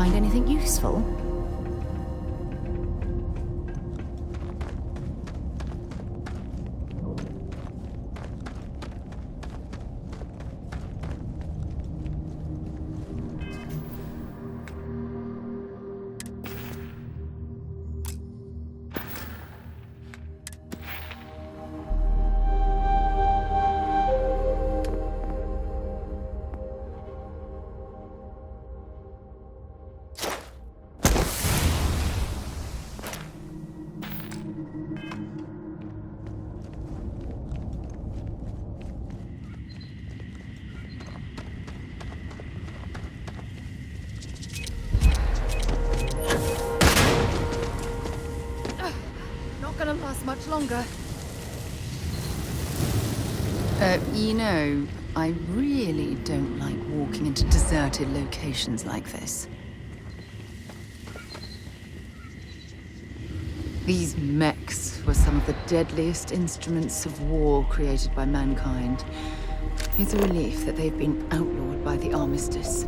find anything useful? Much longer. You know, I really don't like walking into deserted locations like this. These mechs were some of the deadliest instruments of war created by mankind. It's a relief that they've been outlawed by the Armistice.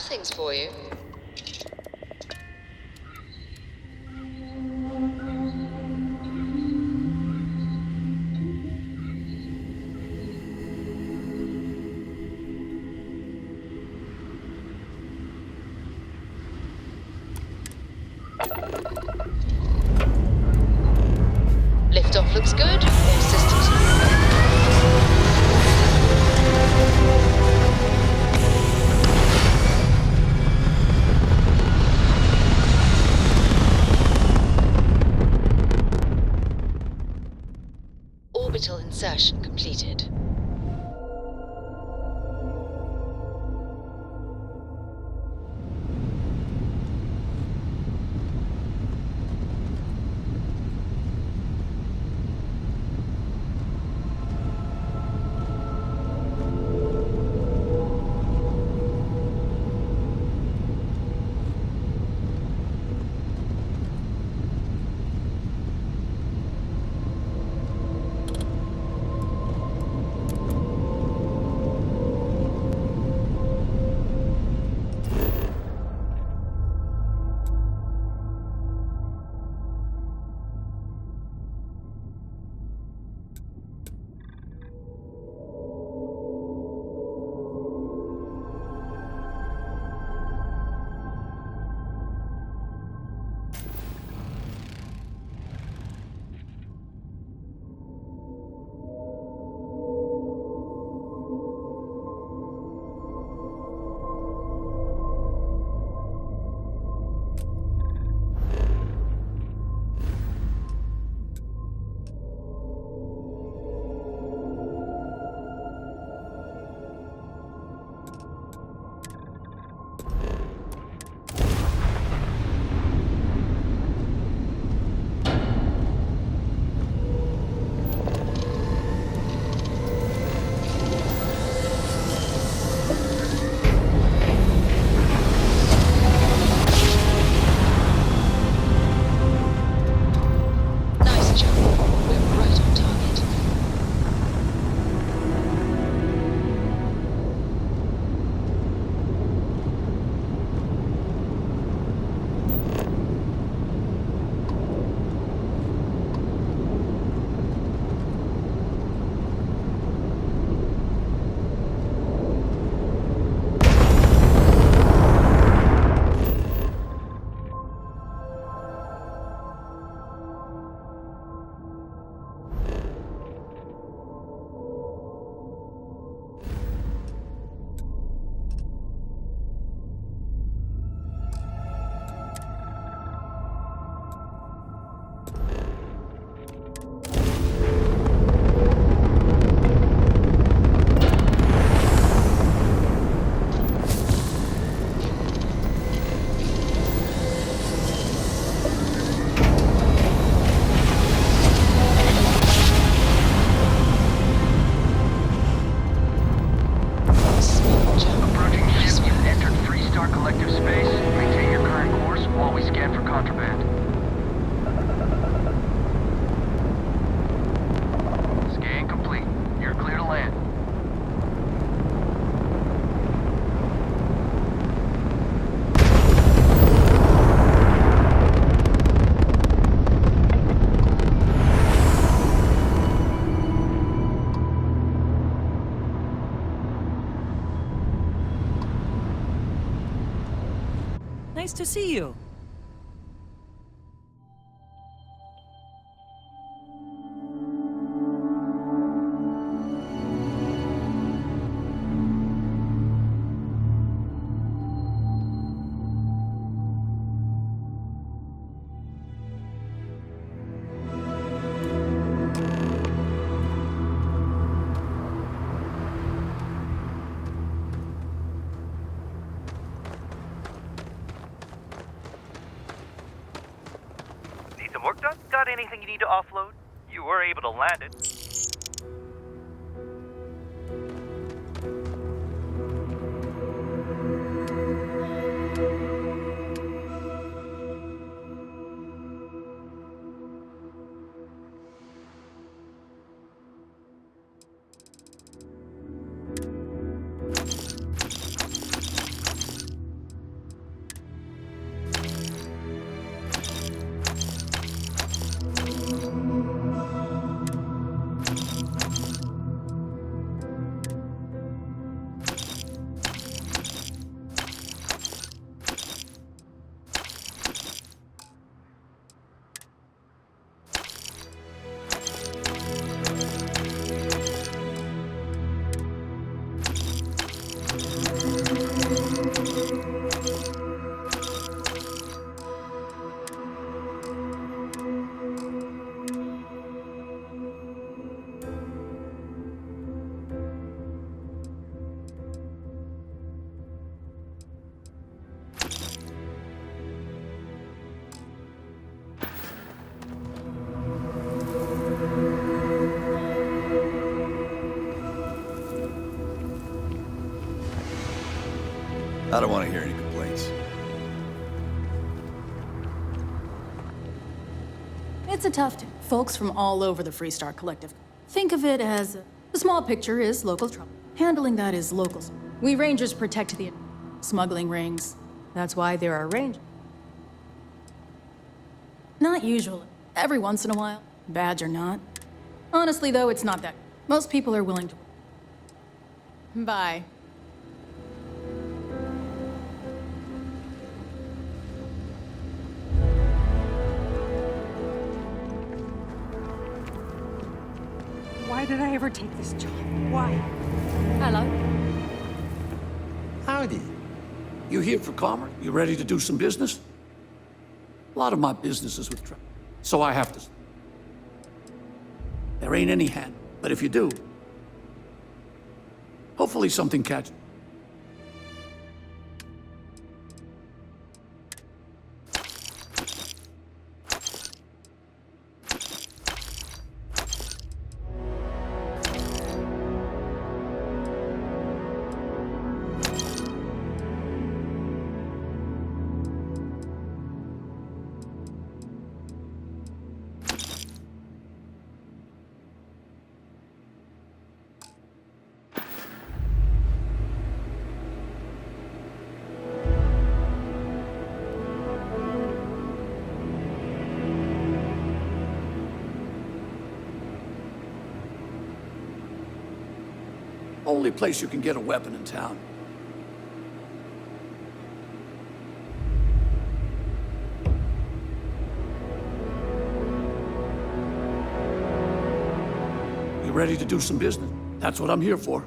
Things for you. Liftoff looks good. All systems. active space. Maintain your current course while we scan for contraband. Scan complete. You're clear to land. Nice to see you. Work done? Got anything you need to offload? You were able to land it. I don't want to hear any complaints. It's a tough time. Folks from all over the Freestar Collective. Think of it as the small picture is local trouble. Handling that is locals. We Rangers protect the smuggling rings. That's why there are Rangers. Not usually. Every once in a while. Badge or not. Honestly, though, it's not that. Most people are willing to. Bye. Why did I ever take this job? Why? Hello. Howdy. You here for commerce? You ready to do some business? A lot of my business is with truck, so I have to. There ain't any hand, but if you do, hopefully something catches. Only place you can get a weapon in town. You ready to do some business? That's what I'm here for.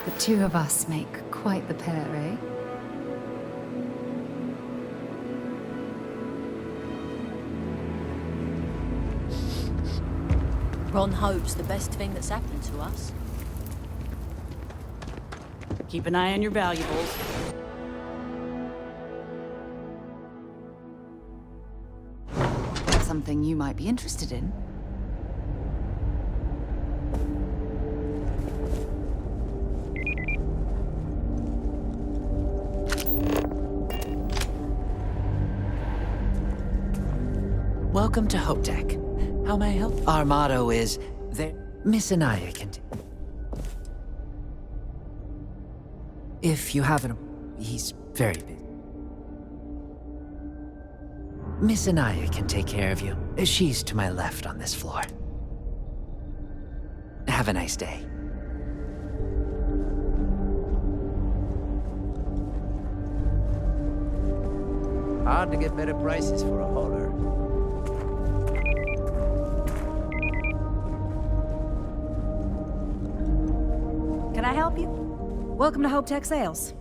The two of us make quite the pair, eh? Ron Hope's the best thing that's happened to us. Keep an eye on your valuables. Something you might be interested in. Welcome to Hope Tech. How may I help? Our motto is, there. Miss Anaya can... If you haven't... He's very busy. Miss Anaya can take care of you. She's to my left on this floor. Have a nice day. Hard to get better prices for a hauler. Can I help you? Welcome to Hope Tech Sales.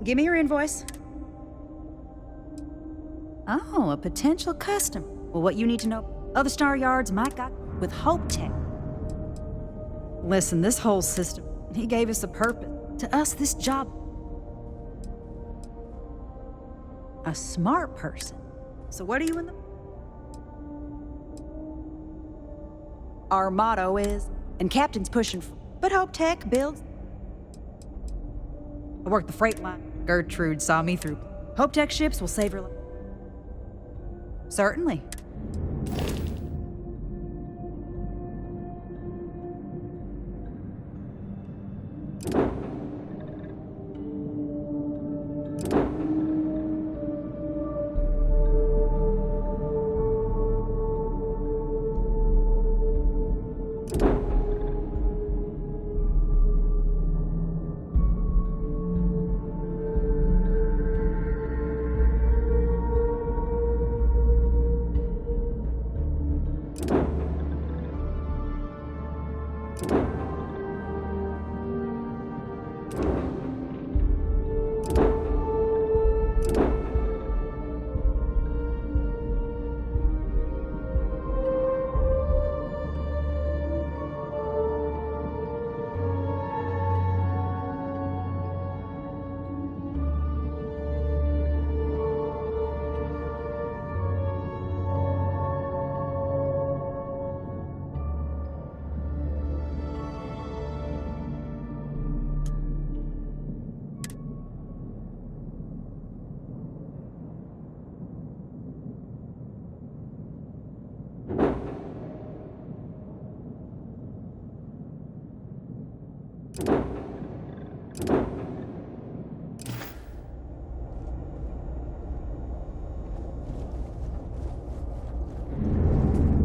Give me your invoice. Oh, a potential customer. Well, what you need to know, other Star Yards might got with Hope Tech. Listen, this whole system, he gave us a purpose. To us, this job... A smart person. So what are you in the... Our motto is, and Captain's pushing for... But Hope Tech builds... I work the freight line. Gertrude saw me through. Hope Tech ships will save your life. Certainly.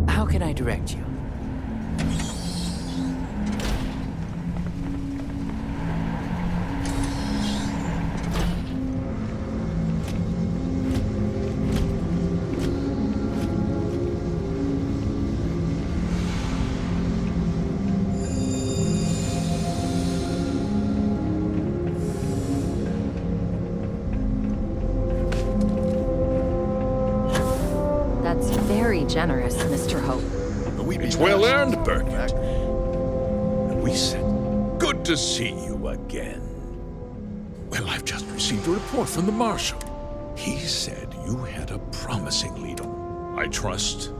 How can I direct you? That's very generous, Mr. Hope. It's well earned, Birgit. We said, good to see you again. Well, I've just received a report from the Marshal. He said you had a promising lead on. I trust.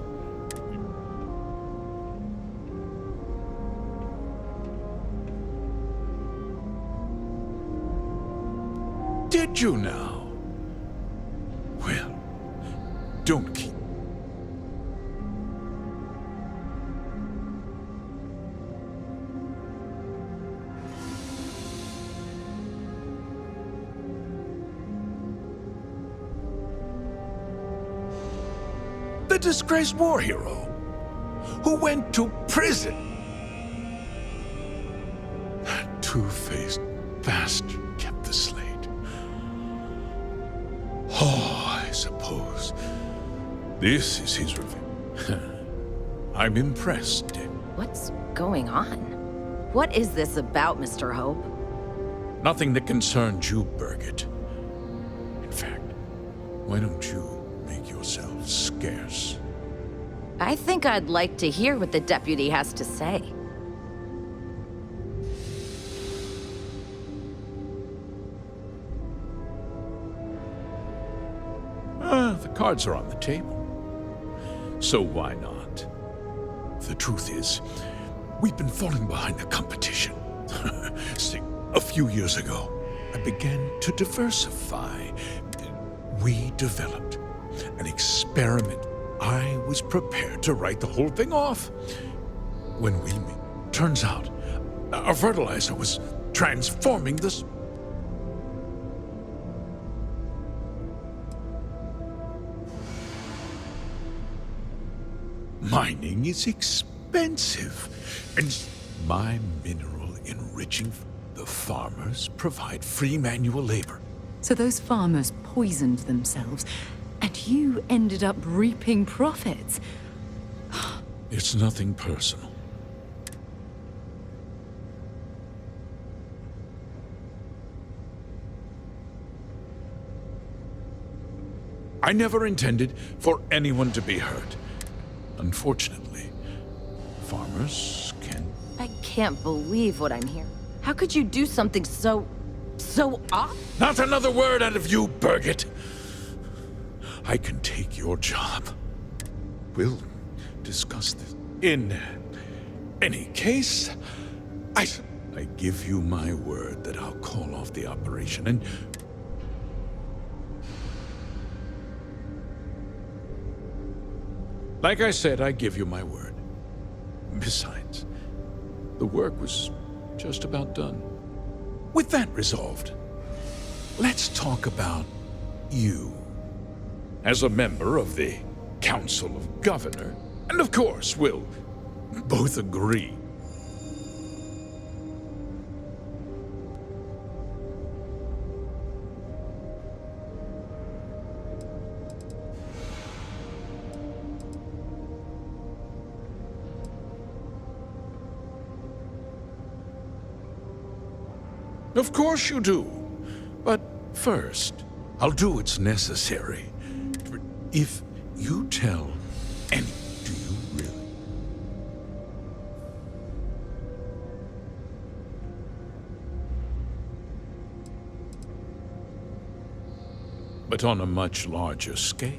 Did you now? Well, don't keep. The disgraced war hero who went to prison. That two-faced bastard kept the slate. Oh, I suppose this is his revenge. I'm impressed. What's going on? What is this about, Mr. Hope? Nothing that concerns you, Birgit. In fact, why don't you make yourself scarce? I think I'd like to hear what the deputy has to say. The cards are on the table. So why not? The truth is, we've been falling behind the competition. See, a few years ago, I began to diversify. We developed an experiment. I was prepared to write the whole thing off. When we met, turns out, our fertilizer was transforming this. Mining is expensive, and my mineral enriching the farmers provide free manual labor. So those farmers poisoned themselves, and you ended up reaping profits. It's nothing personal. I never intended for anyone to be hurt. Unfortunately, farmers can... I can't believe what I'm hearing. How could you do something so off? Not another word out of you, Birgit! I can take your job. We'll discuss this. In any case, I give you my word that I'll call off the operation and... Like I said, I give you my word. Besides, the work was just about done. With that resolved, let's talk about you. As a member of the Council of Governor, and of course, we'll both agree. Of course you do. But first, I'll do what's necessary. If you tell any... Do you really? But on a much larger scale.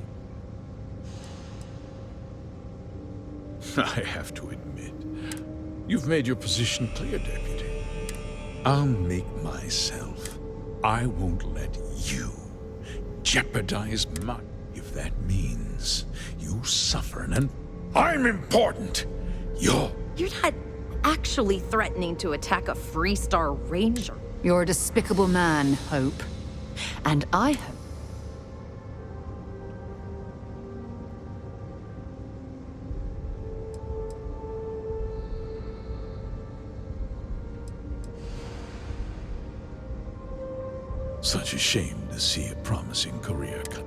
I have to admit, you've made your position clear, Deputy. I'll make myself. I won't let you jeopardize my... If that means you suffer and I'm important. You're not actually threatening to attack a Freestar Ranger. You're a despicable man, Hope. And I hope... Such a shame to see a promising career cut.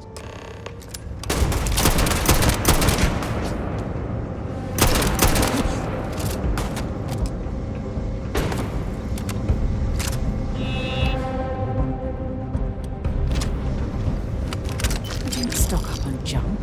Didn't stock up on junk.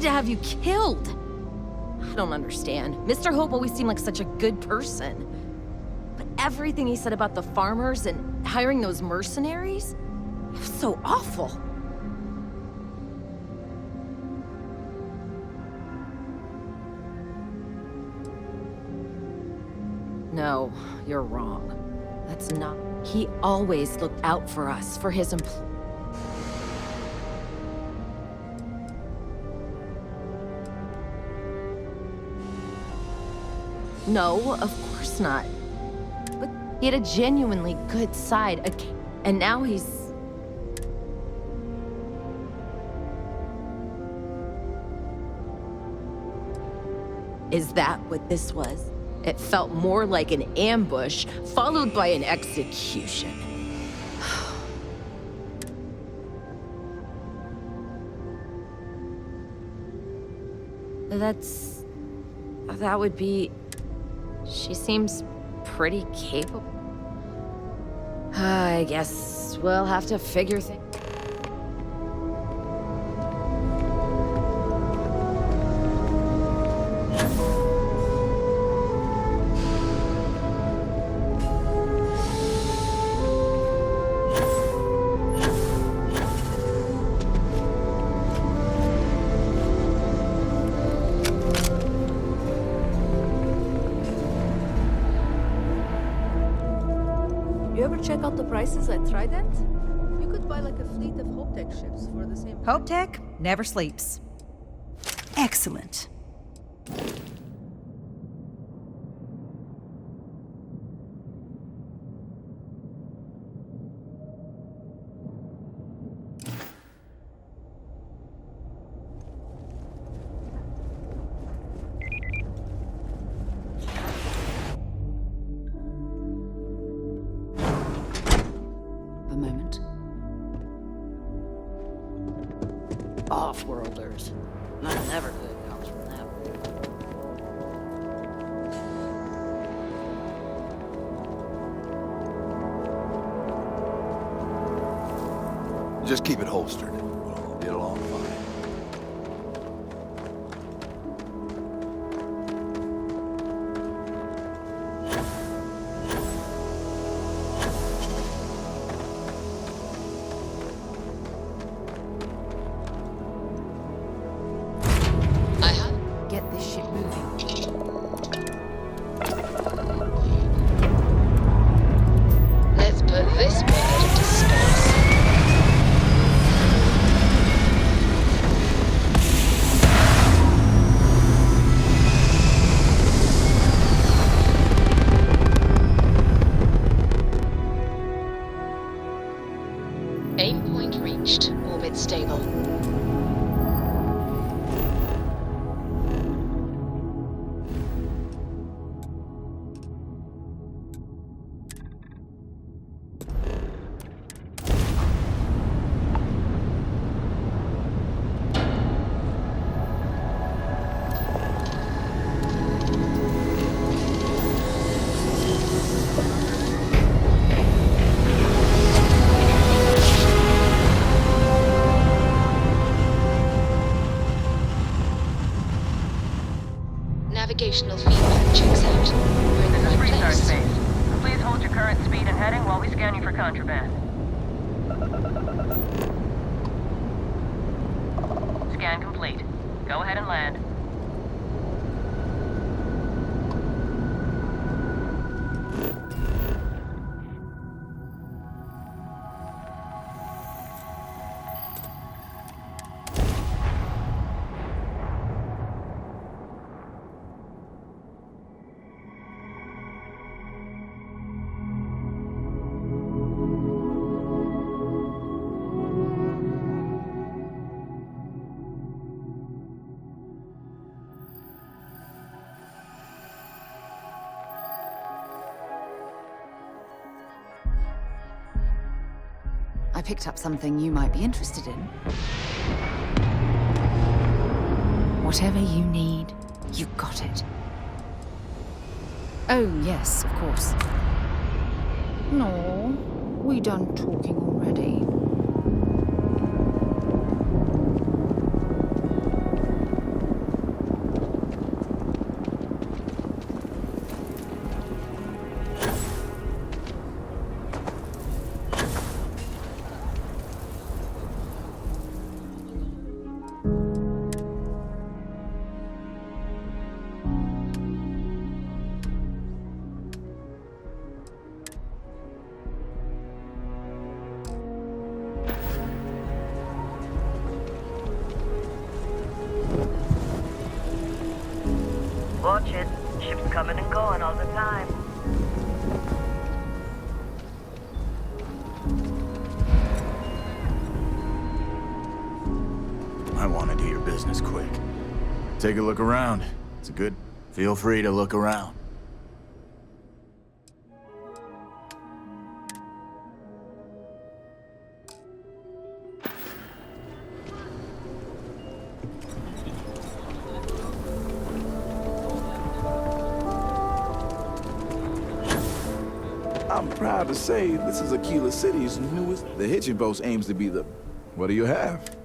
to have you killed. I don't understand. Mr. Hope always seemed like such a good person. But everything he said about the farmers and hiring those mercenaries, it was so awful. No, you're wrong. That's not... He always looked out for us, for his No, of course not. But he had a genuinely good side, and now he's... Is that what this was? It felt more like an ambush, followed by an execution. That would be... She seems pretty capable. I guess we'll have to figure things... Check out the prices at Trident? You could buy like a fleet of Hope Tech ships for the same... Hope Tech never sleeps. Excellent. Off-worlders. Nothing ever good comes from them. Just keep it holstered. We'll get along fine. Navigational feedback checks out. We're in the right Restart place. phase. Please hold your current speed and heading while we scan you for contraband. Scan complete. Go ahead and land. I picked up something you might be interested in. Whatever you need, you got it. Oh, yes, of course. No, we done talking already. Watch it. Ships coming and going all the time. I want to do your business quick. Take a look around. It's a good... Feel free to look around. I'm proud to say this is Aquila City's newest. The hitching post aims to be the... What do you have?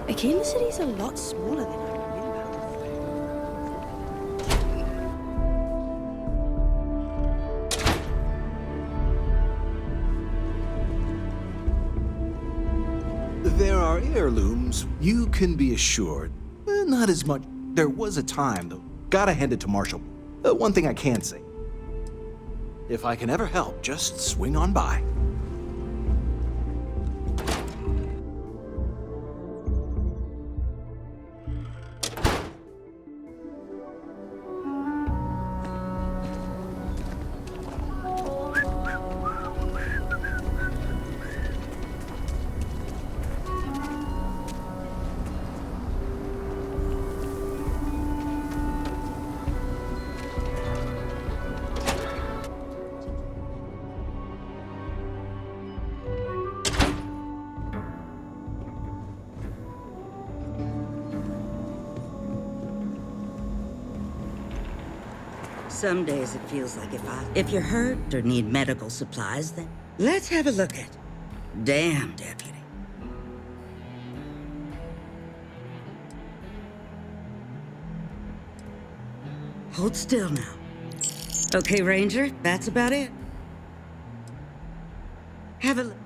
Aquila City's a lot smaller than I There are heirlooms, you can be assured. Not as much. There was a time, though. Gotta hand it to Marshall. One thing I can say. If I can ever help, just swing on by. Some days it feels like if you're hurt or need medical supplies, then let's have a look at. Damn, deputy. Hold still now. Okay, Ranger, that's about it. Have a look.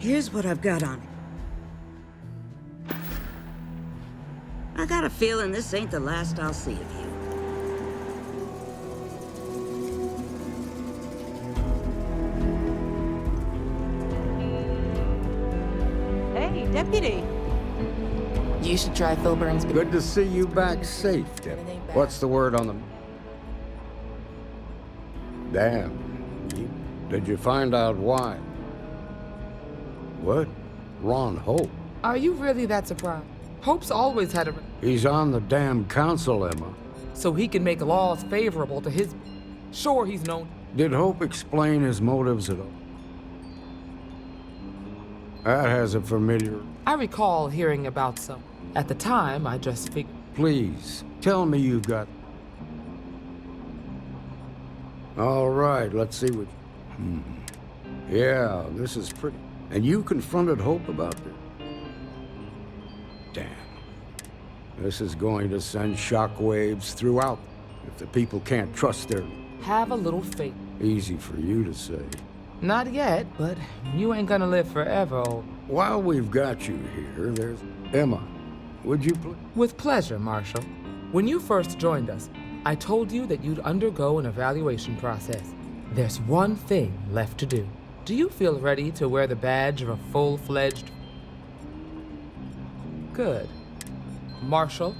Here's what I've got on it. I got a feeling this ain't the last I'll see of you. Hey, deputy. You should try Filburn's. Good to see you back safe, Deb. What's the word on them? Damn. Did you find out why? What? Ron Hope? Are you really that surprised? Hope's always had a... He's on the damn council, Emma. So he can make laws favorable to his... Sure, he's known... Did Hope explain his motives at all? That has a familiar... I recall hearing about some. At the time, I just figured... Please, tell me you've got... All right, let's see what... Yeah, this is pretty... And you confronted Hope about this? Damn. This is going to send shockwaves throughout. If the people can't trust their... Have a little faith. Easy for you to say. Not yet, but you ain't gonna live forever. While we've got you here, there's... Emma, would you please... With pleasure, Marshal. When you first joined us, I told you that you'd undergo an evaluation process. There's one thing left to do. Do you feel ready to wear the badge of a full-fledged... Good. Marshal?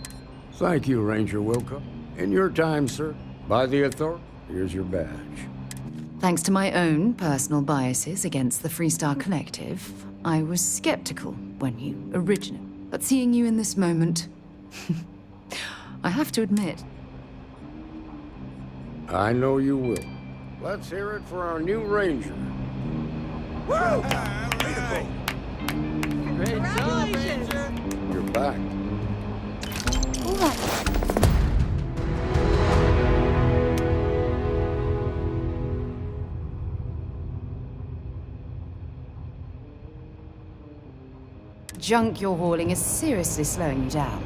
Thank you, Ranger Wilco. In your time, sir, by the authority, here's your badge. Thanks to my own personal biases against the Freestar Collective, I was skeptical when you originated. But seeing you in this moment, I have to admit... I know you will. Let's hear it for our new Ranger. Woo! Great job, Ranger! You're fact. All right. Junk you're hauling is seriously slowing you down.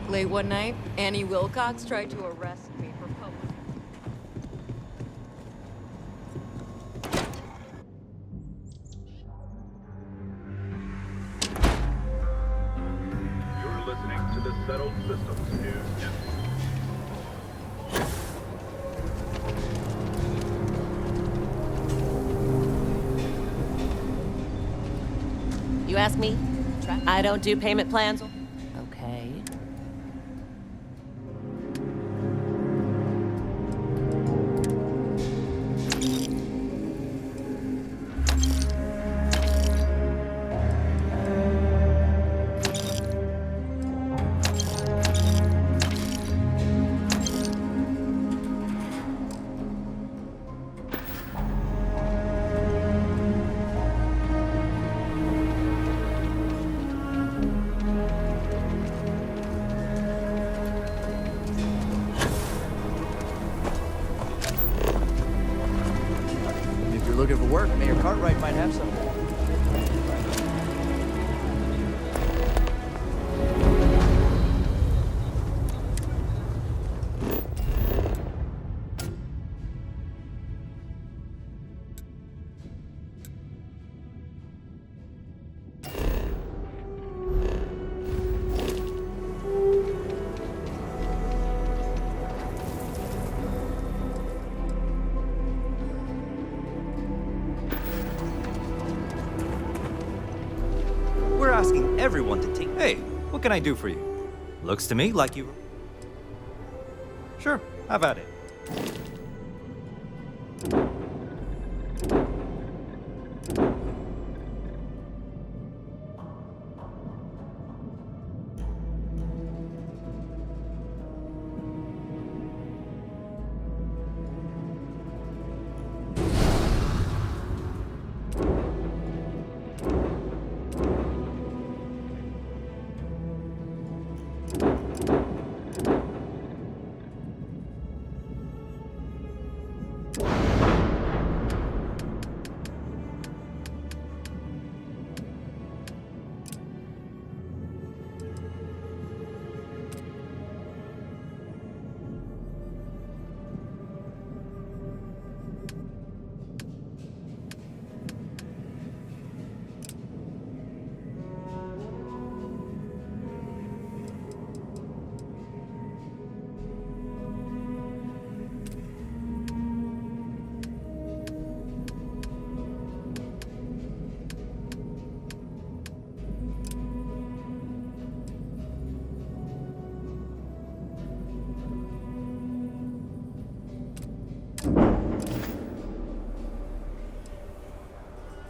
Late one night, Annie Wilcox tried to arrest me for public. You're listening to the Settled Systems News Network. You ask me? I don't do payment plans. Okay. If you're looking for work, Mayor Cartwright might have some. We're asking everyone to take... Hey, what can I do for you? Looks to me like you... Sure, have at it.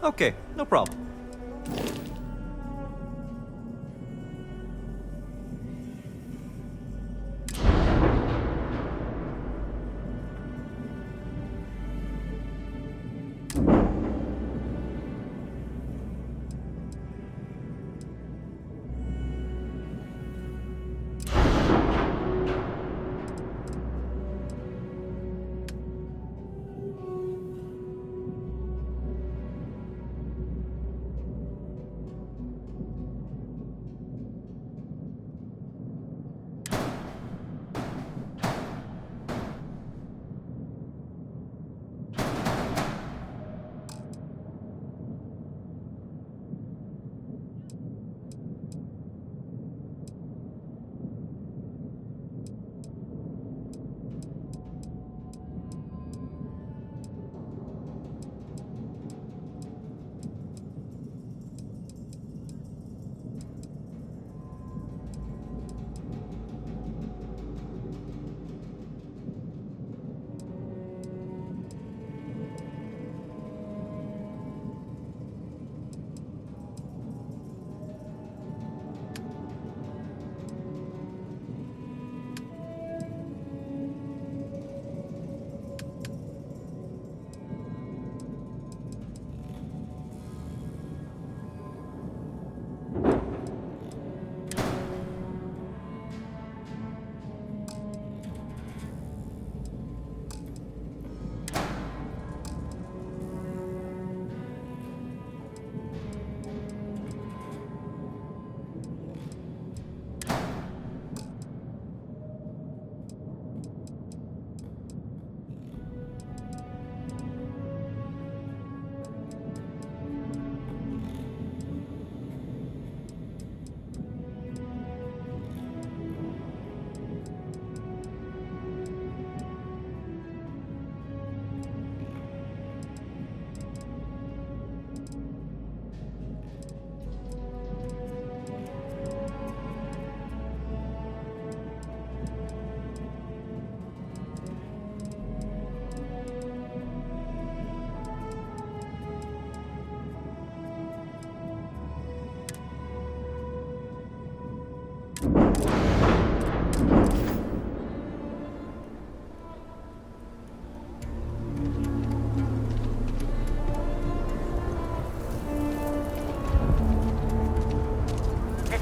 Okay, no problem. The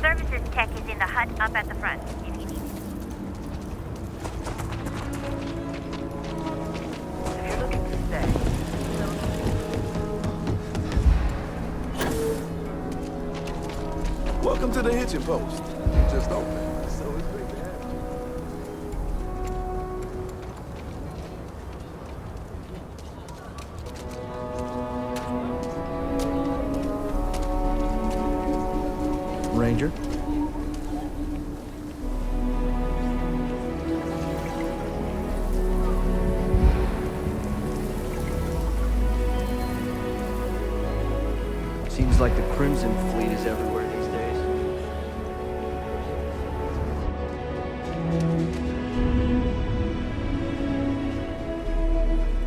services tech is in the hut up at the front, if you need it. If you're looking to stay, Welcome to the hitching post. It just opened, so it's great to have you. Ranger? Seems like the Crimson Fleet is everywhere these days.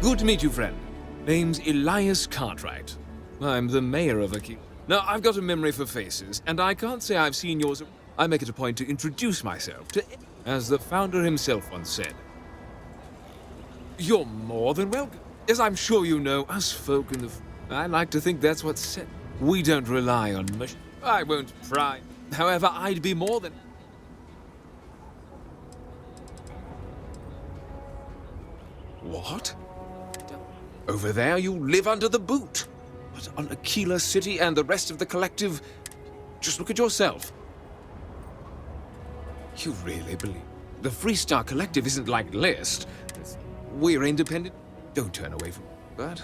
Good to meet you, friend. Name's Elias Cartwright. I'm the mayor of Akil. Now, I've got a memory for faces, and I can't say I've seen yours. I make it a point to introduce myself to, as the founder himself once said. You're more than welcome. As I'm sure you know, us folk in the... I like to think that's what's said. We don't rely on much. I won't pry. However, I'd be more than... What? Over there, you live under the boot. But on Aquila City and the rest of the collective, just look at yourself. You really believe the Freestar Collective isn't like List? We're independent. Don't turn away from that.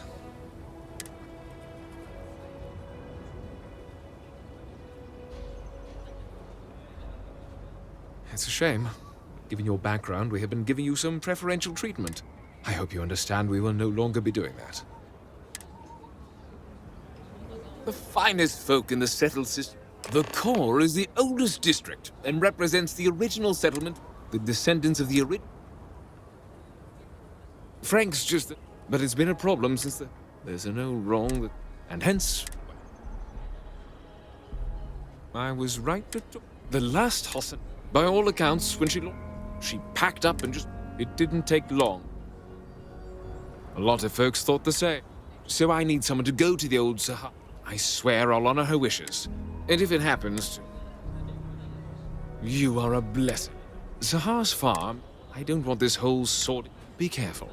It's a shame. Given your background, we have been giving you some preferential treatment. I hope you understand we will no longer be doing that. The finest folk in the settled system. The core is the oldest district and represents the original settlement, the descendants of the original. Frank's just... But it's been a problem since there's a no wrong, and hence... I was right to... The last Hossan, by all accounts, when she packed up and just... It didn't take long. A lot of folks thought the same. So I need someone to go to the old Sahar. I swear I'll honor her wishes. And if it happens to... You are a blessing. Sahar's farm, I don't want this whole sort... Be careful.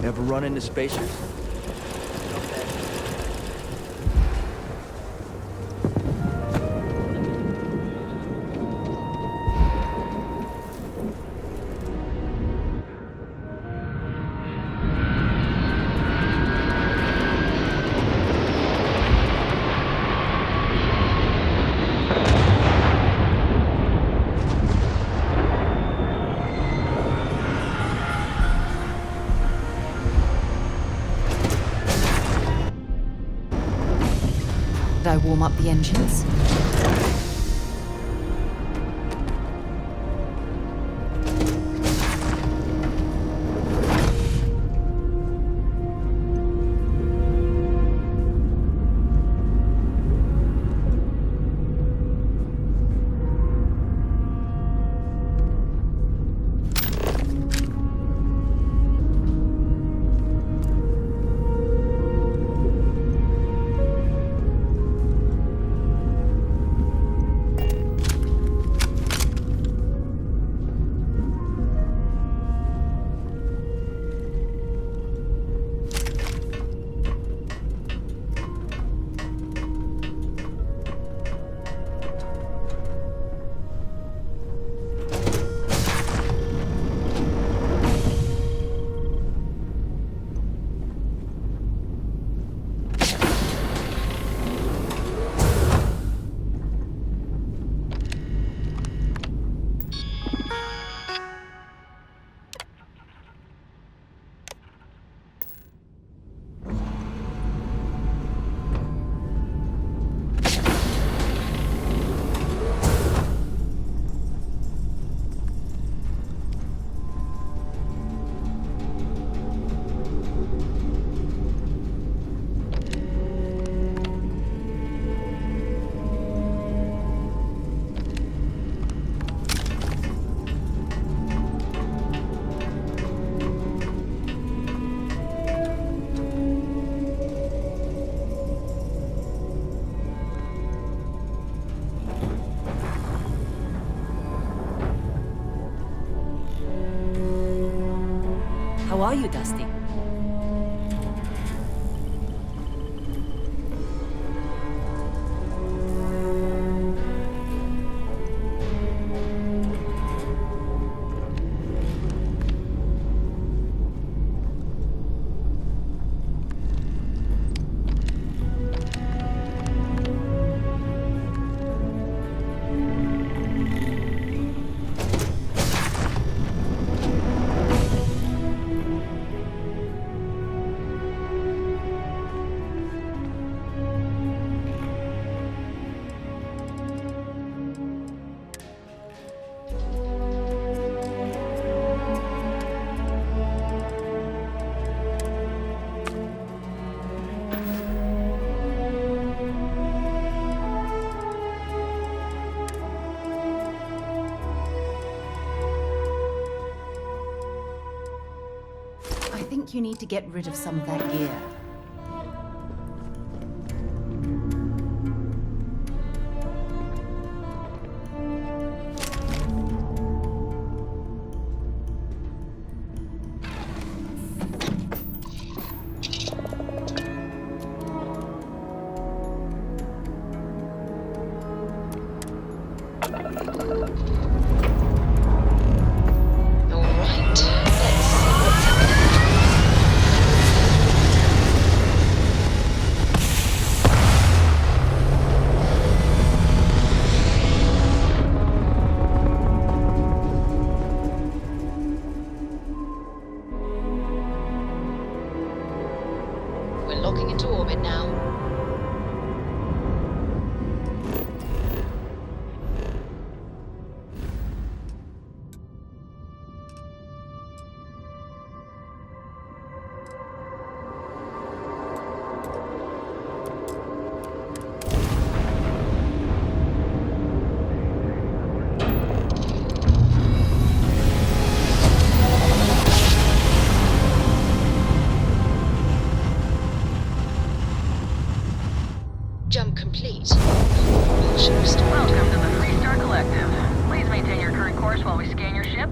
Ever run into spacers? Did I warm up the engines? How are you, Dusty? I think you need to get rid of some of that gear. Locking into orbit now. Jump complete. Welcome to the 3-Star Collective. Please maintain your current course while we scan your ship.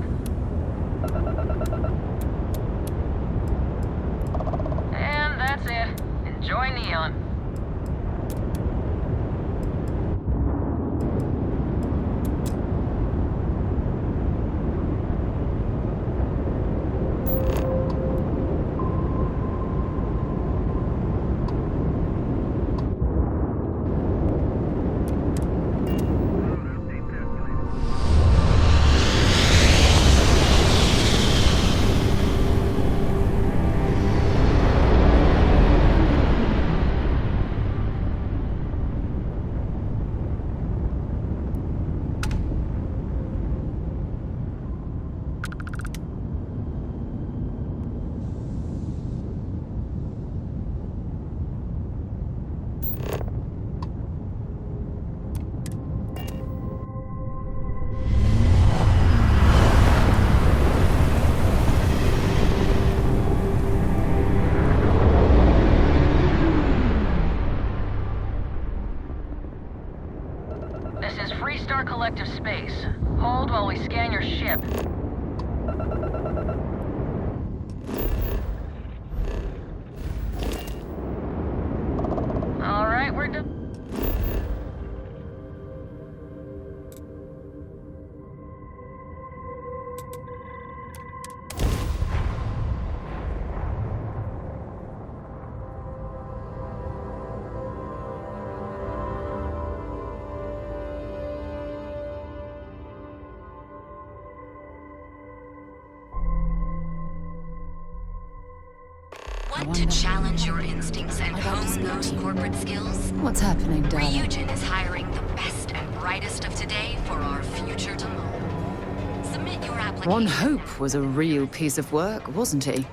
wonder. challenge your instincts and hone those corporate skills? What's happening, darling? Ryujin is hiring the best and brightest of today for our future tomorrow. Submit your application. One Hope was a real piece of work, wasn't he?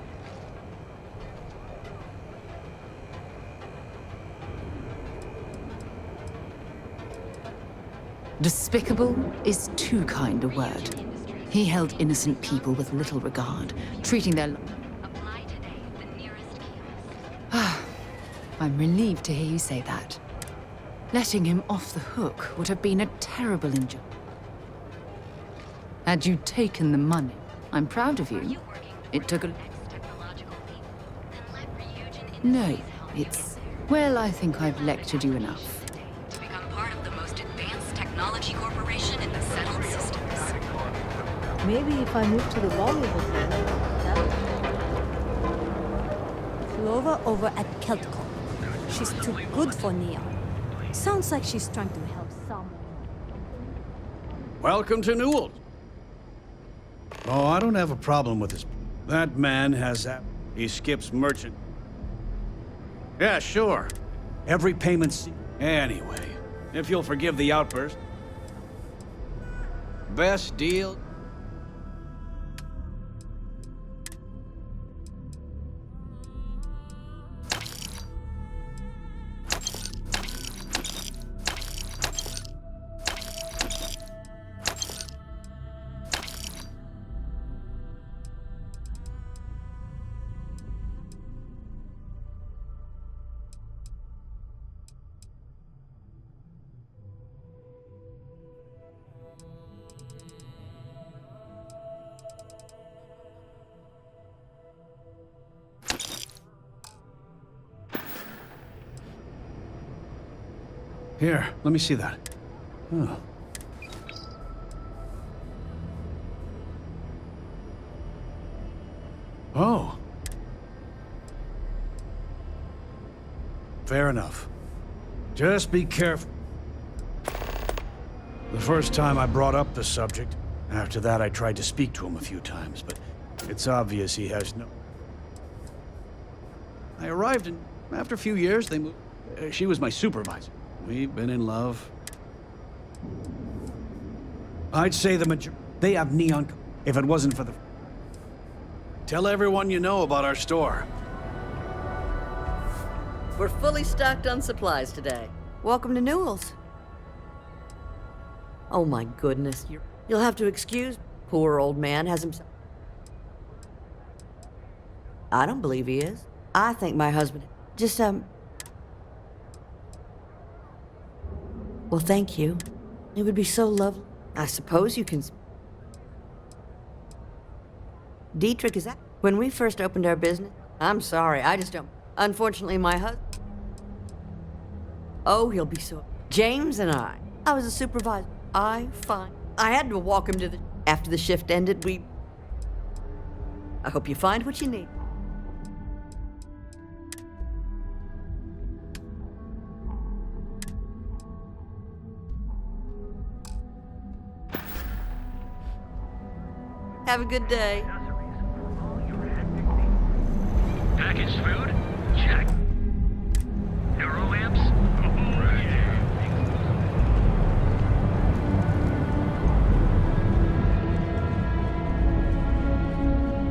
Despicable is too kind a word. He held innocent people with little regard, treating their... I'm relieved to hear you say that. Letting him off the hook would have been a terrible injury. Had you taken the money, I'm proud of you. It took a... No, it's... Well, I think I've lectured you enough. Become part of the most advanced technology corporation in the settled systems. Maybe if I move to the Volley Hotel, that Clover over at Keltcom. She's too good for Neon. Sounds like she's trying to help someone. Welcome to Newell. Oh, I don't have a problem with this. That man has that. He skips merchant. Yeah, sure. Every payment's... Anyway, if you'll forgive the outburst. Best deal... Here, let me see that. Oh. Oh. Fair enough. Just be careful. The first time I brought up the subject, after that I tried to speak to him a few times, but it's obvious he has no... I arrived and after a few years they moved... she was my supervisor. We've been in love. I'd say the majority... They have neon... If it wasn't for the... Tell everyone you know about our store. We're fully stocked on supplies today. Welcome to Newell's. Oh my goodness, you'll have to excuse... Poor old man has himself... I don't believe he is. I think my husband... Just, Well, thank you. It would be so lovely. I suppose you can... Dietrich, is that... When we first opened our business... I'm sorry, I just don't... Unfortunately, my husband... Oh, he'll be so... James and I was a supervisor. I had to walk him to the... After the shift ended, I hope you find what you need. Have a good day. Packaged food? Check. Neuro amps?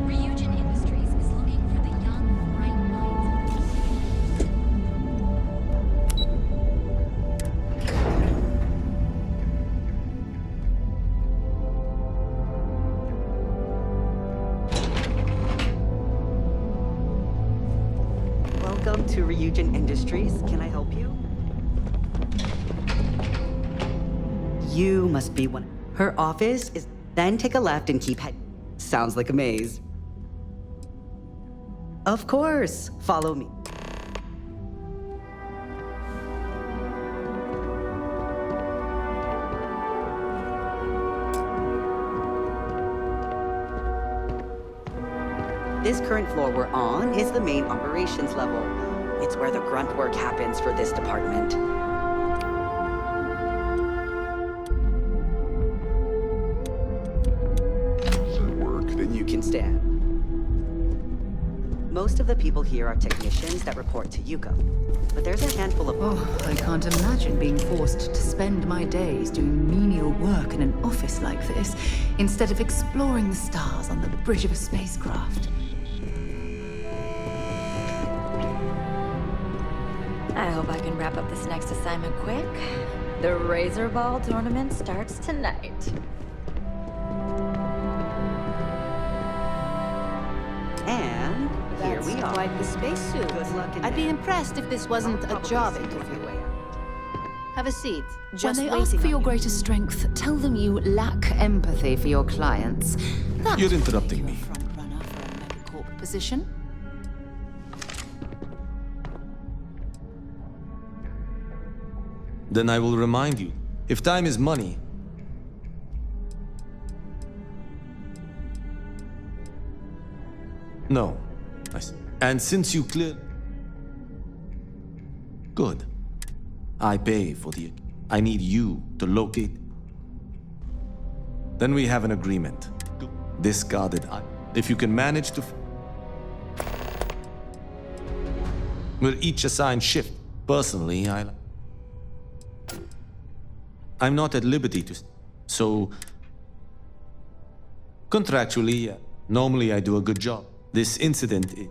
Ryujin Industries is looking for the young, bright minds. Welcome to Ryujin Industries. Can I help you? You must be one. Her office is... Then take a left and keep heading. Sounds like a maze. Of course. Follow me. This current floor we're on is the main operations level. It's where the grunt work happens for this department. Work, then you can stand. Most of the people here are technicians that report to Yuko. But there's a handful of... Oh, I can't imagine being forced to spend my days doing menial work in an office like this, instead of exploring the stars on the bridge of a spacecraft. I hope I can wrap up this next assignment quick. The Razor Ball tournament starts tonight. And here we are. Quite the spacesuit. Good luck in I'd be impressed if this wasn't a job interview. Have a seat. Just when they waiting ask for on your you. greatest strength, tell them you lack empathy for your clients. That You're interrupting me. front-runner for a megacorp position. Then I will remind you, if time is money, no. And since you clear... Good. I pay for the... I need you to locate... Then we have an agreement. Discarded. If you can manage to... We'll each assign shift. Personally, I'm not at liberty to... So... Contractually, normally I do a good job. This incident is...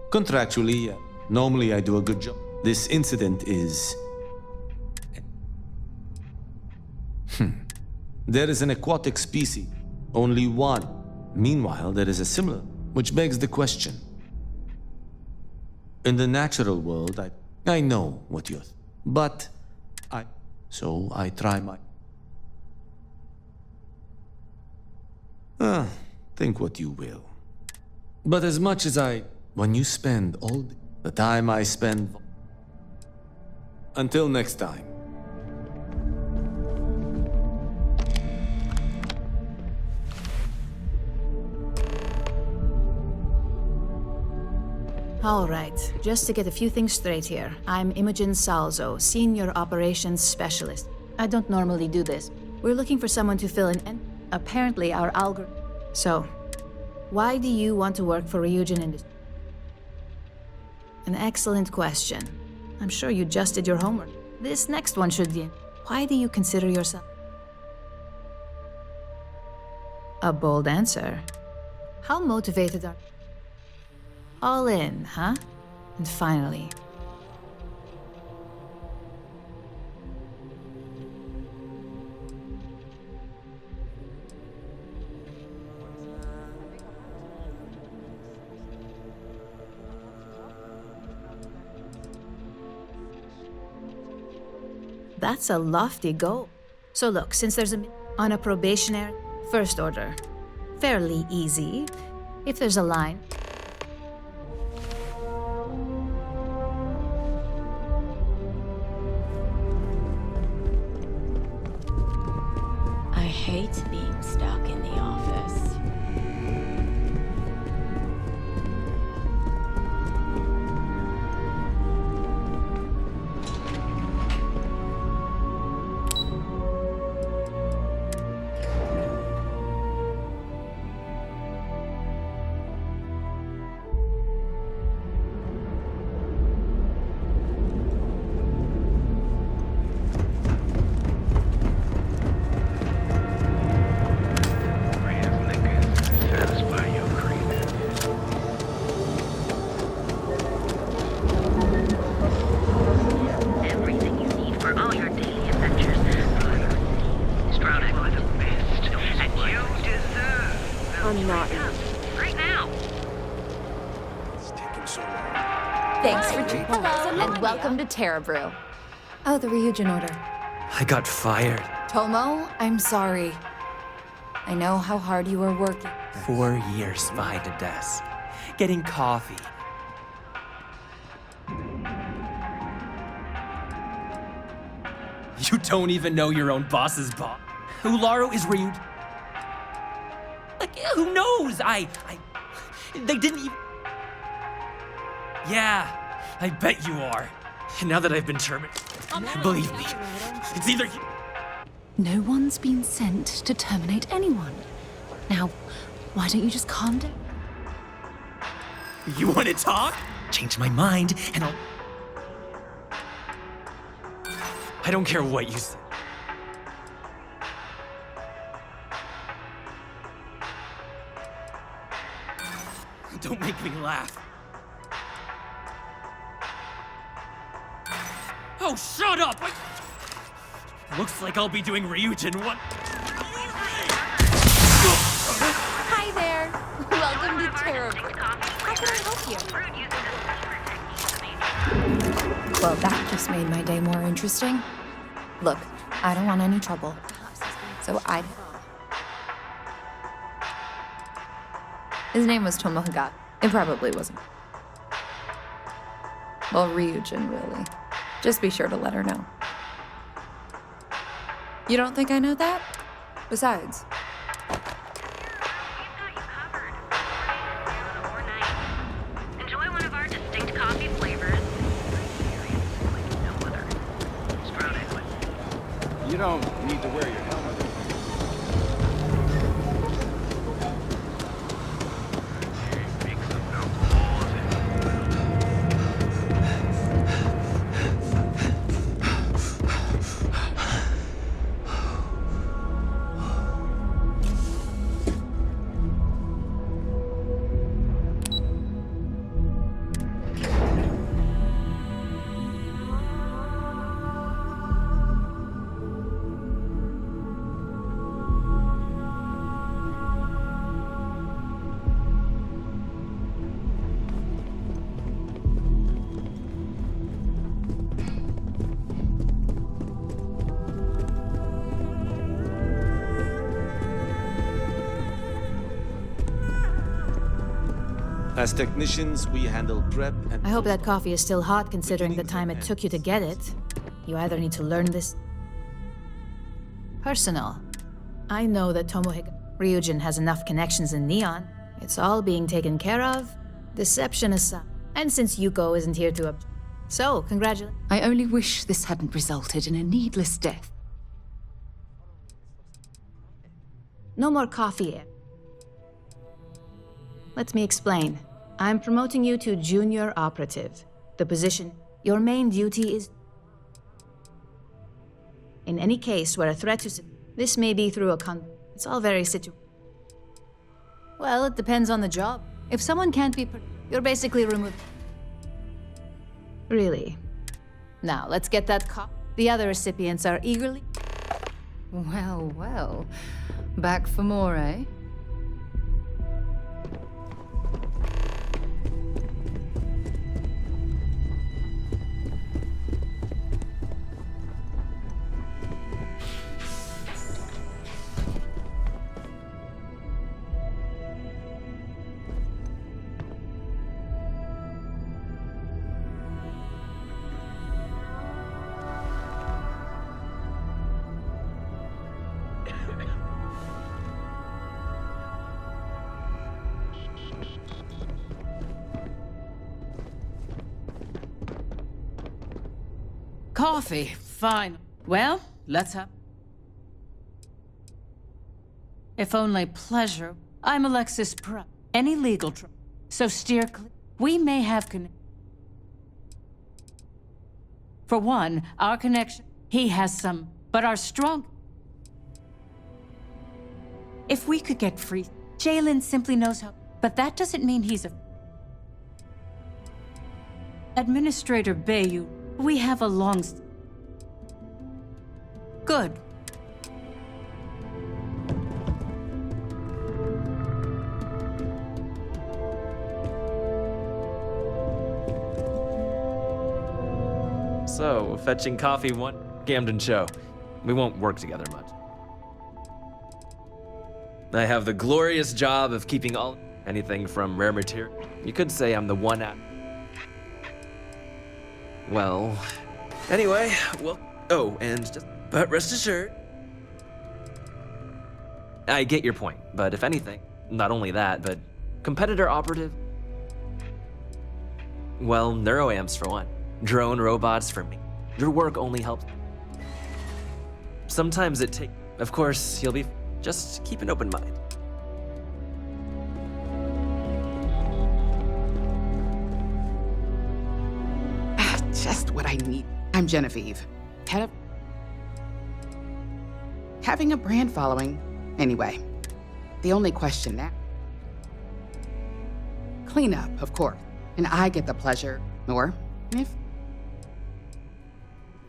Contractually, normally I do a good job. This incident is... There is an aquatic species. Only one. Meanwhile, there is a similar. Which begs the question. In the natural world, I know what you're... But... So I try my... Think what you will. But as much as when you spend all the time I spend... Until next time. All right, just to get a few things straight here. I'm Imogen Salzo, Senior Operations Specialist. I don't normally do this. We're looking for someone to fill in, and apparently our algorithm... So, why do you want to work for Ryujin Industries? An excellent question. I'm sure you just did your homework. This next one should be... Why do you consider yourself... A bold answer. How motivated are... All in, huh? And finally... That's a lofty goal. So look, since there's on a probationary first order, fairly easy. If there's a line... I hate being stuck in the office. Welcome to Terra Brew. Oh, the Ryujin order. I got fired. Tomo, I'm sorry. I know how hard you were working. 4 years behind a desk, getting coffee. You don't even know your own boss's boss. Ularo is Ryujin. Like, who knows? They didn't even... Yeah, I bet you are. And now that I've been terminated, believe me, it's either... No one's been sent to terminate anyone. Now, why don't you just calm down? You want to talk? Change my mind, and I'll... I don't care what you say. Don't make me laugh. Oh, shut up! Looks like I'll be doing Ryujin one. Hi there. Welcome to Terrible. How can I help you? Well, that just made my day more interesting. Look, I don't want any trouble. So His name was Tomohagata. It probably wasn't. Well, Ryujin, really. Just be sure to let her know. You don't think I know that? Besides... Enjoy one of our distinct coffee flavors. You don't need to wear your helmet. As technicians, we handle prep and... I hope that coffee is still hot considering the time it took you to get it. You either need to learn this... Personal. I know that Ryujin has enough connections in Neon. It's all being taken care of. Deception aside. And since Yuko isn't here to... So, congratulations. I only wish this hadn't resulted in a needless death. No more coffee. Let me explain. I'm promoting you to junior operative. The position, your main duty is... In any case where a threat to... This may be through a It's all very Well, it depends on the job. If someone can't be... You're basically removed. Really? Now, let's get that The other recipients are eagerly... Well, well. Back for more, eh? Coffee, fine. Well, let's have... If only pleasure. I'm Alexis Pro. Any legal trouble. So steer clear. We may have For one, our connection. He has some, but our strong... If we could get free, Jalen simply knows how. But that doesn't mean he's a... Administrator Bayu, we have a long... Good. So, fetching coffee one Camden show. We won't work together much. I have the glorious job of keeping anything from rare material. You could say I'm the one out. Well, anyway, but rest assured. I get your point, but if anything, not only that, but competitor operative. Well, neuroamps for one. Drone robots for me. Your work only helps. Sometimes it takes. Of course, you'll be. Just keep an open mind. Just what I need. I'm Genevieve, head of... having a brand following. Anyway, the only question now... cleanup, of course. And I get the pleasure, or if...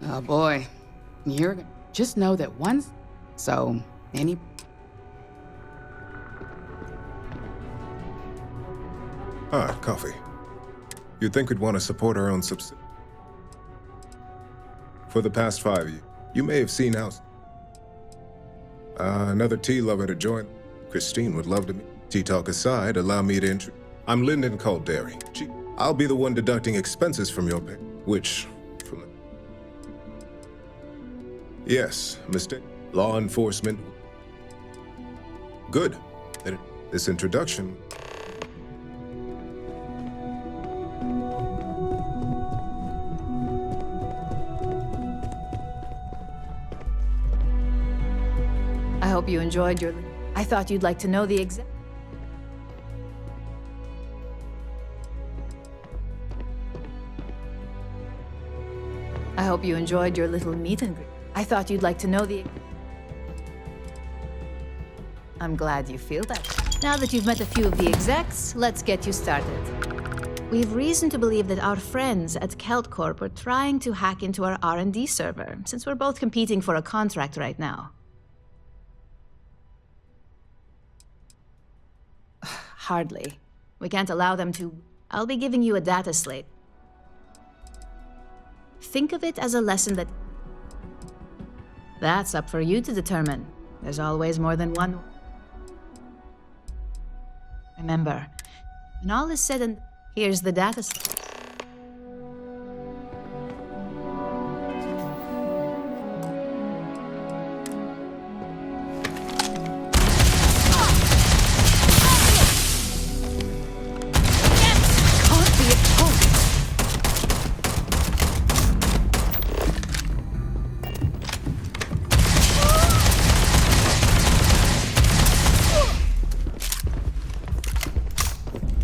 oh boy, you're... just know that once... so, any... Ah, coffee. You'd think we'd want to support our own subsidiary. For the past 5 years, you may have seen how... another tea lover to join. Christine would love to meet. Tea talk aside, allow me to introduce... I'm Lyndon Calderi. I'll be the one deducting expenses from your pay, which... from... yes, mistake. Law enforcement. Good. This introduction... I hope you enjoyed your... I thought you'd like to know the exact... I hope you enjoyed your little meet and greet. I thought you'd like to know the... I'm glad you feel that. Now that you've met a few of the execs, let's get you started. We've reason to believe that our friends at KeltCorp are trying to hack into our R&D server, since we're both competing for a contract right now. Hardly. We can't allow them to... I'll be giving you a data slate. Think of it as a lesson that... That's up for you to determine. There's always more than one. Remember, when all is said and... Here's the data slate.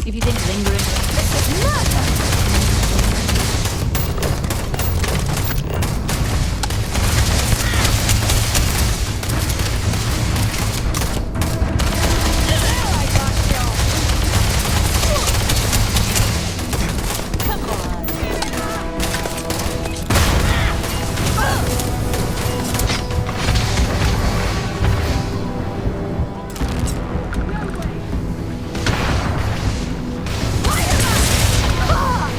If you didn't linger in... This is murder! Ah!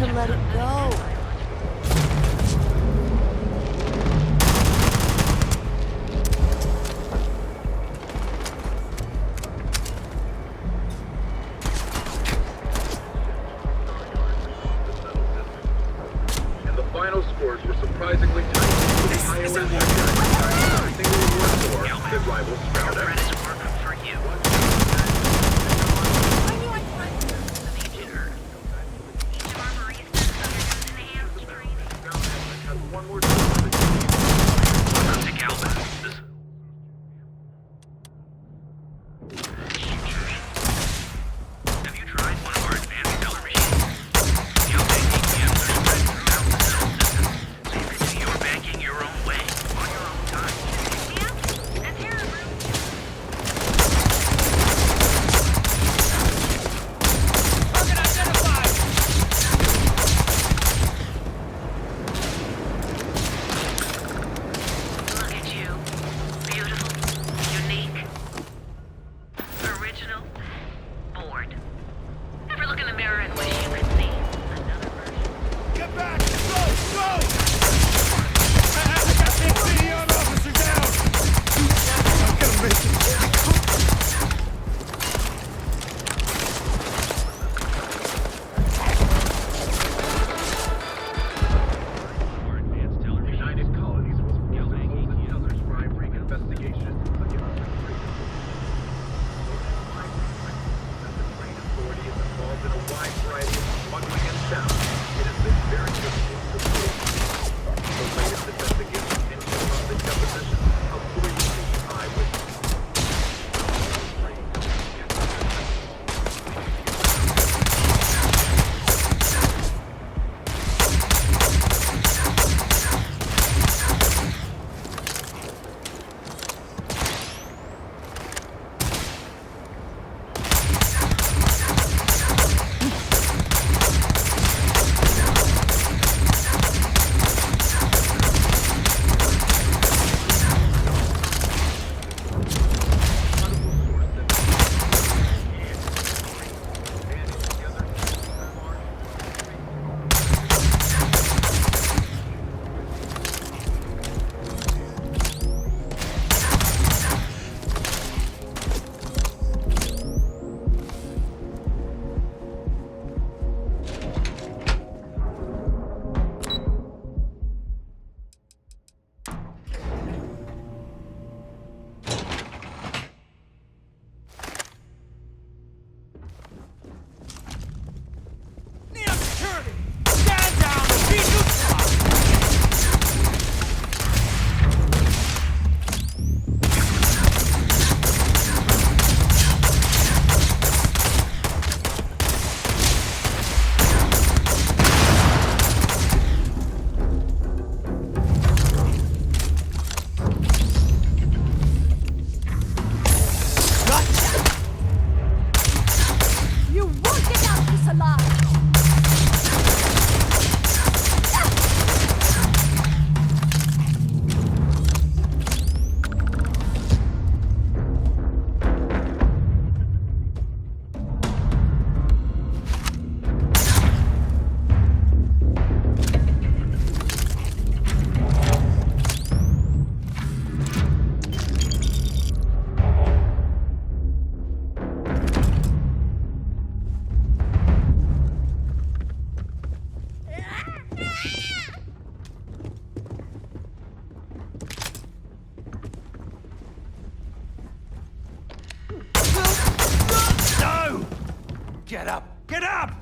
to let it go. And the final scores were surprisingly tight. With a higher reward, a single reward more than rivals Sprout X. Get up! Get up!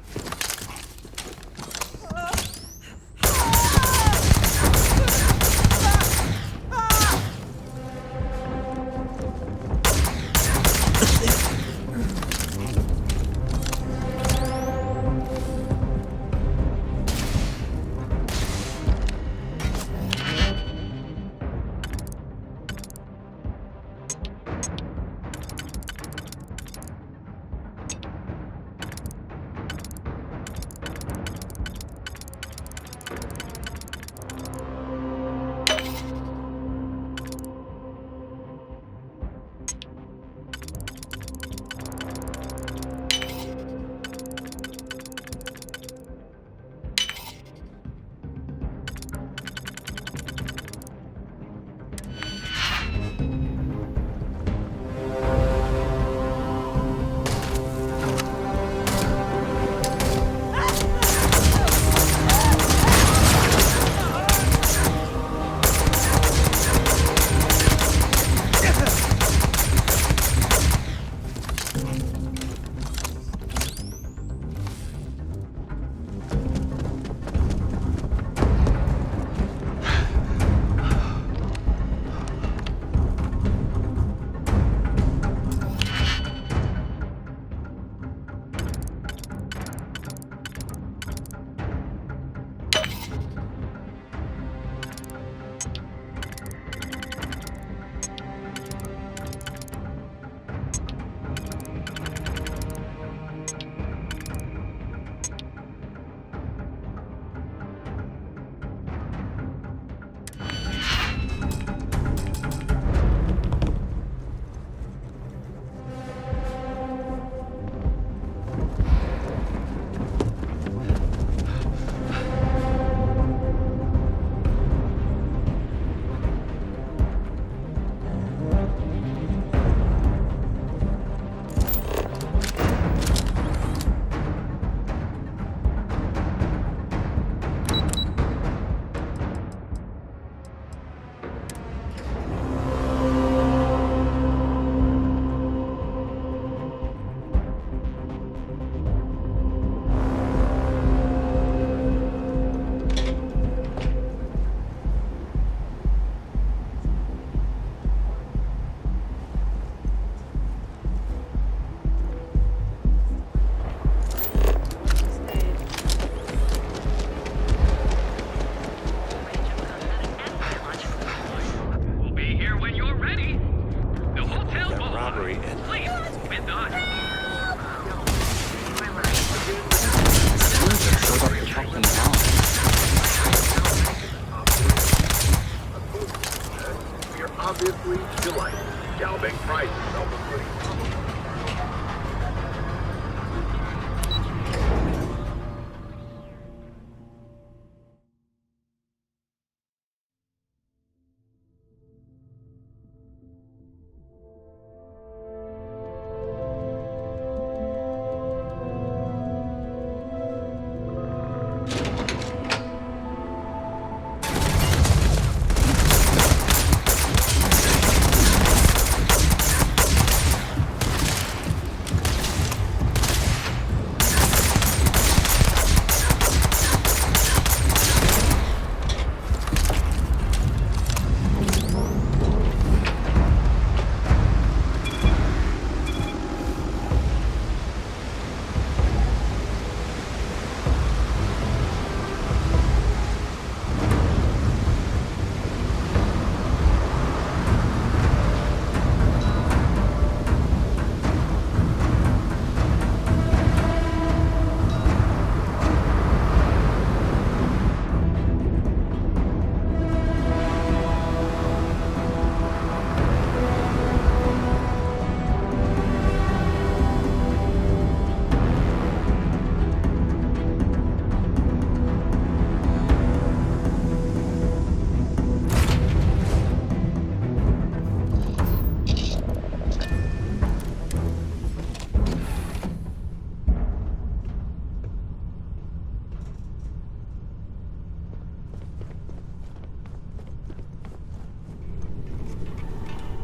obviously delight. Galloping price, self-including.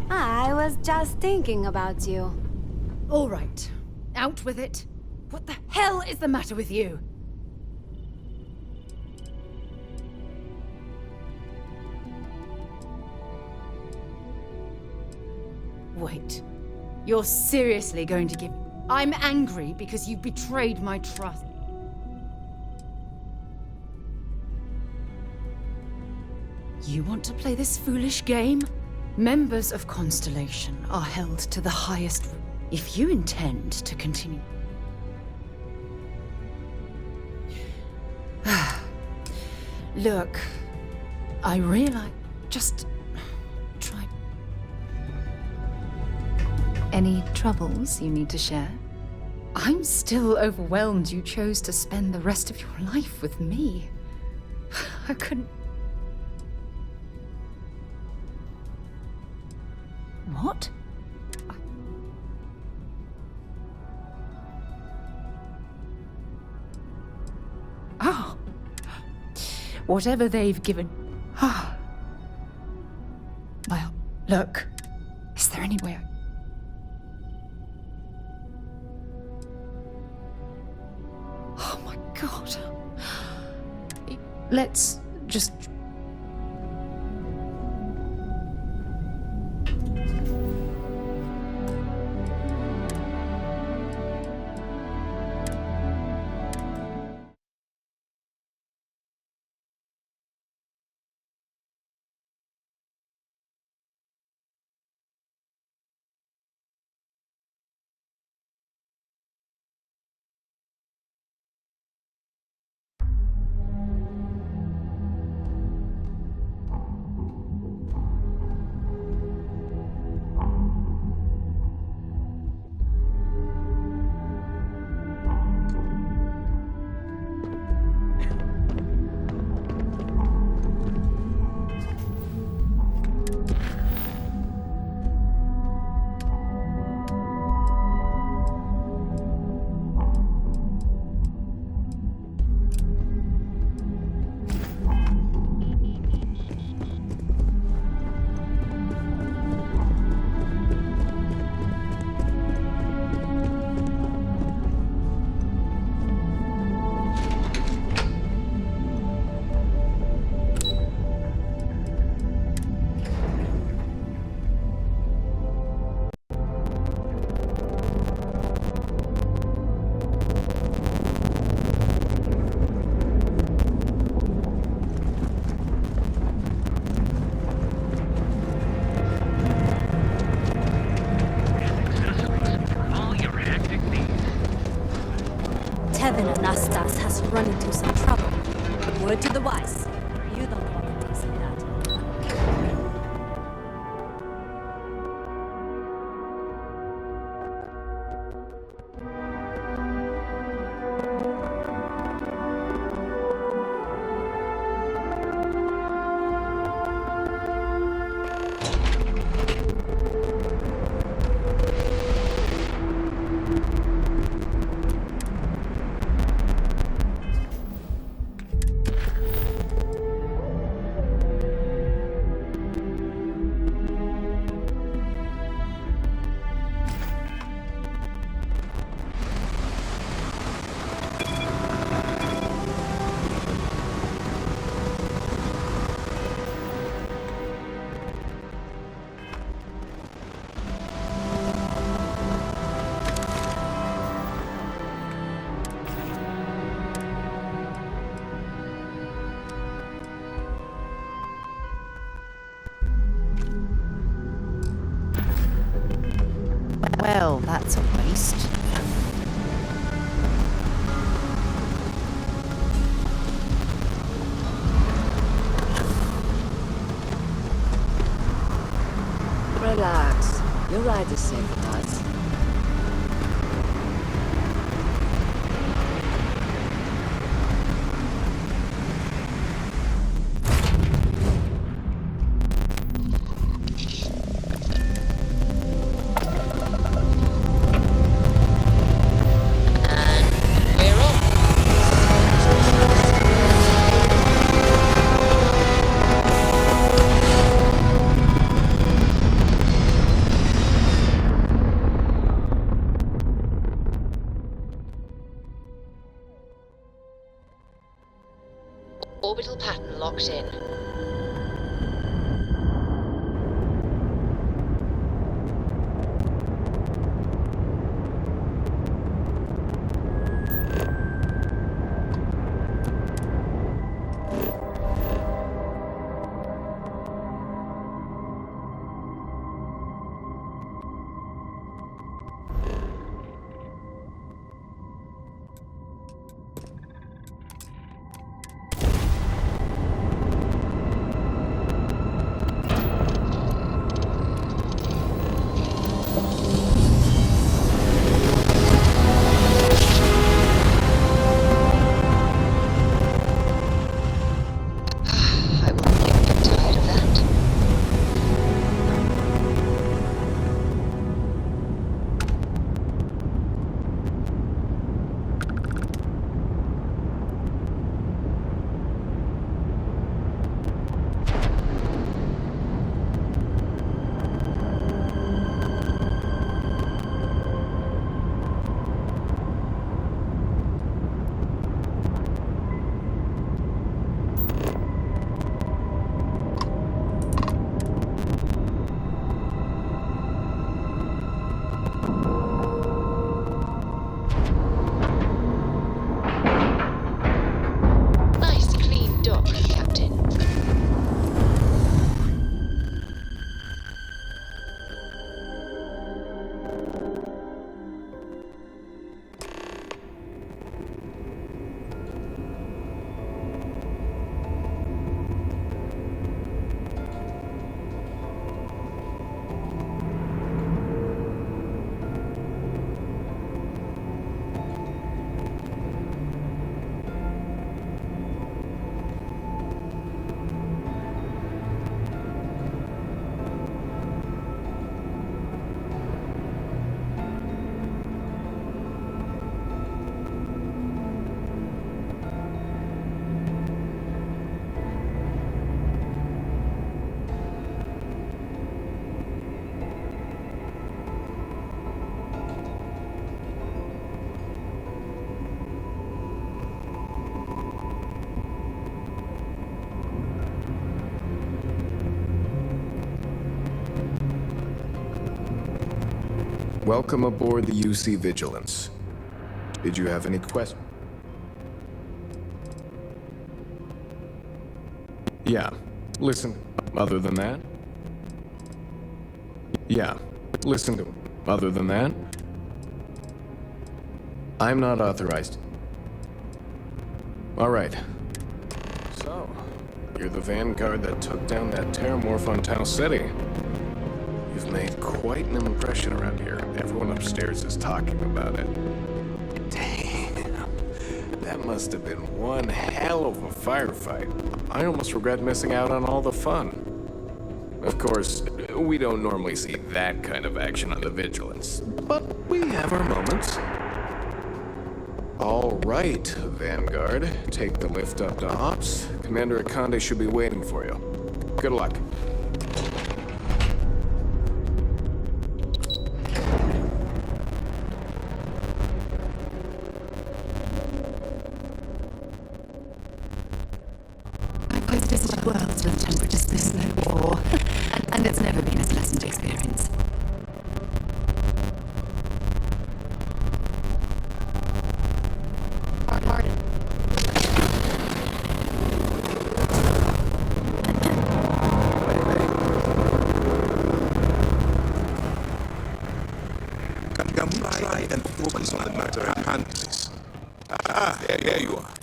I was just thinking about you. All right. Out with it. What the hell is the matter with you? Wait. You're seriously going to give... I'm angry because you betrayed my trust. You want to play this foolish game? Members of Constellation are held to the highest... If you intend to continue... Look, I realize... Just... try... Any troubles you need to share? I'm still overwhelmed you chose to spend the rest of your life with me. I couldn't... What? Oh. Whatever they've given... Well, look. Is there any way Oh my god. Let's just... Anastas has run into some trouble. Word to the wise. You don't want to say that. Well, that's a waste. Relax. Your ride is safe with us. Orbital pattern locked in. Welcome aboard the UC Vigilance. Did you have any questions? Yeah. Listen. Other than that? Yeah. Listen to him. Other than that? I'm not authorized. All right. So, you're the vanguard that took down that terramorph on Tau City. You've made quite an impression around here. Everyone upstairs is talking about it. Damn. That must have been one hell of a firefight. I almost regret missing out on all the fun. Of course, we don't normally see that kind of action on the Vigilance, but we have our moments. All right, Vanguard. Take the lift up to Ops. Commander Akande should be waiting for you. Good luck. Worlds with temperatures this low war, and it's never been a pleasant experience. depends on the matter at hand, please. Ah, there you are.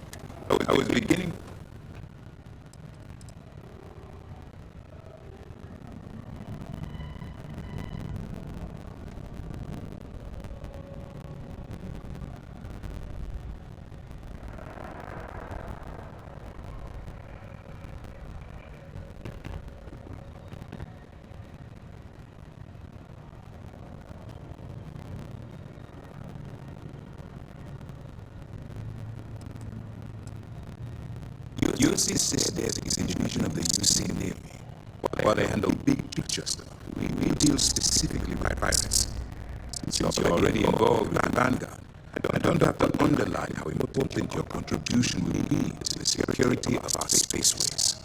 I was beginning. You'll see there's an exhibition of the UC near me. While they handle big picture stuff, we deal specifically with pirates. Since you're already involved with the Vanguard, I don't have to underline how important your contribution will be to the security of our spaceways.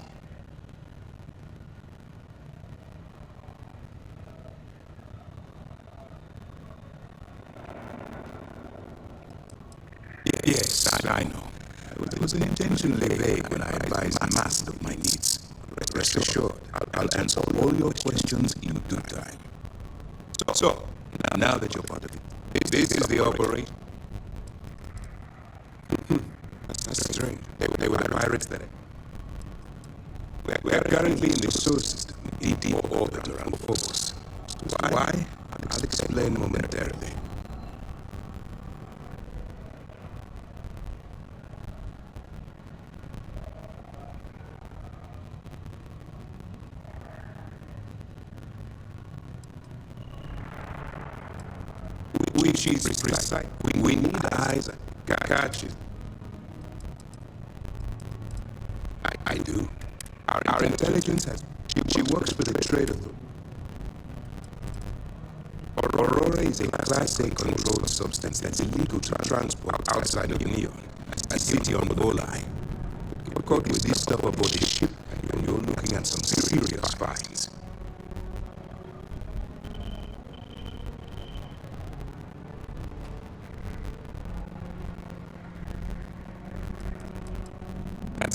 Yes, I know. It was intentionally vague when I advised the master of my needs. Rest assured, I'll answer all your questions in due time. So, now that you're part of it, this is the operation. That's strange. They were the pirates that... We are currently in the solar system, in deep orbit around Phobos. Why? I'll explain momentarily. Which is precise. We need eyes and catches. I do. Our intelligence has... She works for the trade authority. Aurora is a classic controlled substance that's illegal to transport outside of Neon, a city on the goal line. You're caught with this stuff aboard the ship, and you're looking at some serious fines.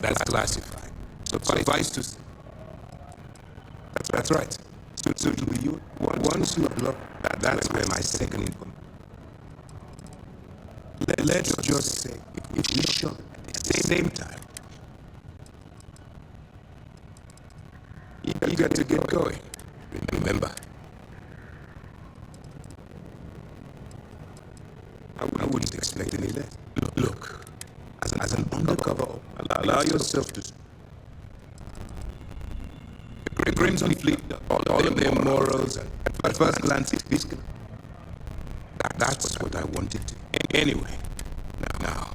That's classified. So suffice to say. That's right. So to be you, once you block, that's where my second income. Let's just say, if we shot at the same time, you got to get going. Remember, I wouldn't expect any less. Look. As an undercover, allow yourself to... The Crimson Fleet, all of their morals, and at first glance, it's fiscal. That's what I wanted to... Anyway, now...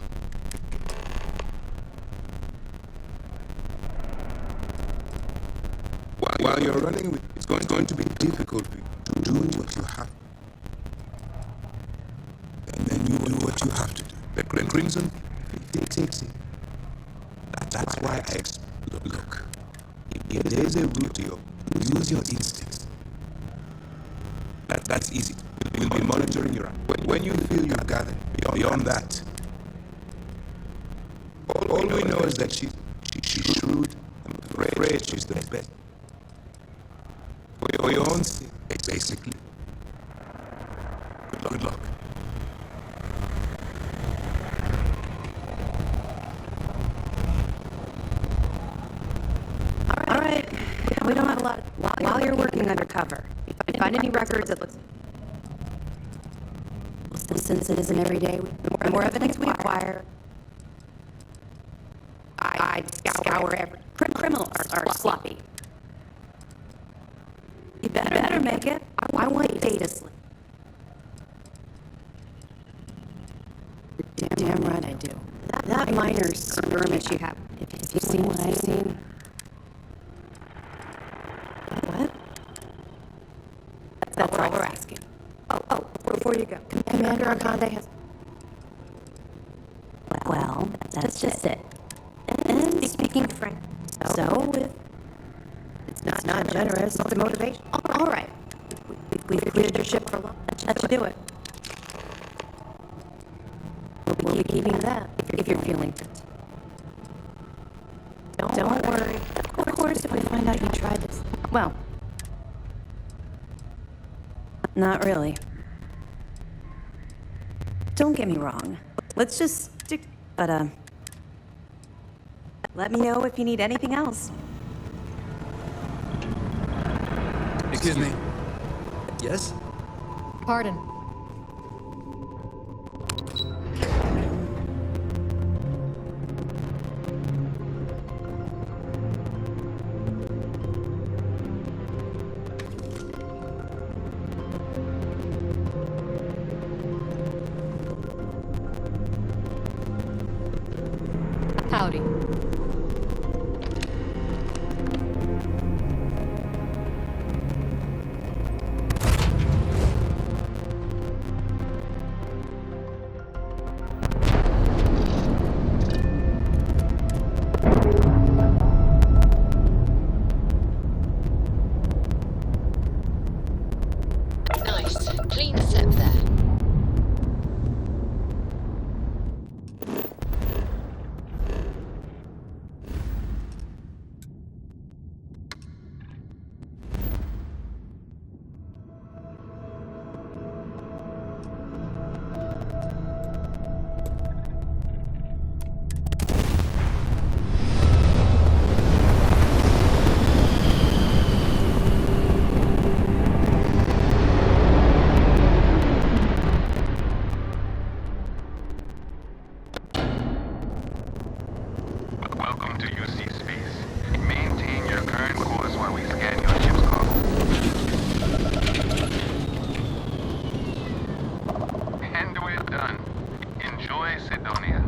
While you're running, it's going to be difficult to do what you have. And then you do what you have to do. The Crimson... Takes it. That's why I look. If there's a route to use your instincts. That's easy. We'll be monitoring your... When you feel you've gathered beyond that, all we know is that she's shrewd and afraid she's the best. For your own sake, basically. Good luck. We don't have a lot while you're working undercover. If you find any records that looks... Since it isn't every day, the more evidence we acquire, I scour every... Criminals are sloppy. You better make it. I want data slip. Damn right I do. That miner's skirmish you have. If you've seen what I've seen... What? That's all we're asking. Oh, before you go. Commander Arconde has... Well, that's just it. And speaking frank, so if it's not generous, it's the motivation. All right. We've cleared your ship for long. That should do it. We'll be keeping that if you're feeling fit. Don't worry. Of course, if we find out you tried this. Well, not really. Don't get me wrong. Let's just stick. But, let me know if you need anything else. Excuse me. Yes? Pardon. Howdy. Nice. Clean set there. Welcome to UC Space. Maintain your current course while we scan your ship's cargo. And we're done. Enjoy Sidonia.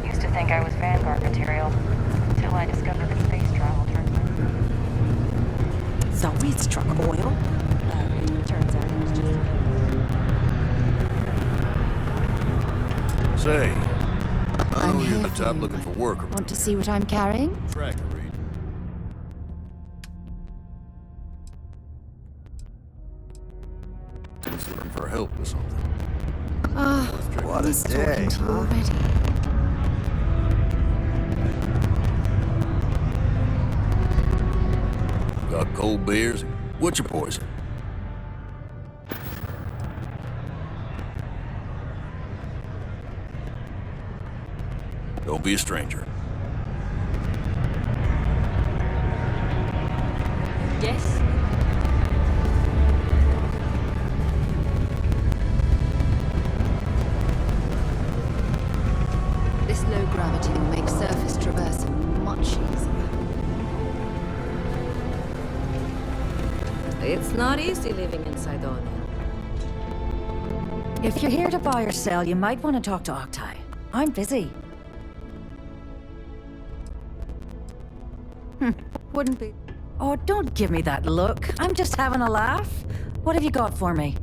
Used to think I was Vanguard material, until I discovered that space travel turns my... So we struck oil? Turns out it was just... Say, I I'm know you're here the for top you. looking for work. Want to see what I'm carrying? Tracker read. He's looking for help or something. Ah, What a he's day, talking to you huh? already. Got cold beers? What's your poison? Don't be a stranger. Yes? This low gravity will make surface traversal much easier. It's not easy living in Sidonia. If you're here to buy or sell, you might want to talk to Octai. I'm busy. Wouldn't be. Oh, don't give me that look. I'm just having a laugh. What have you got for me?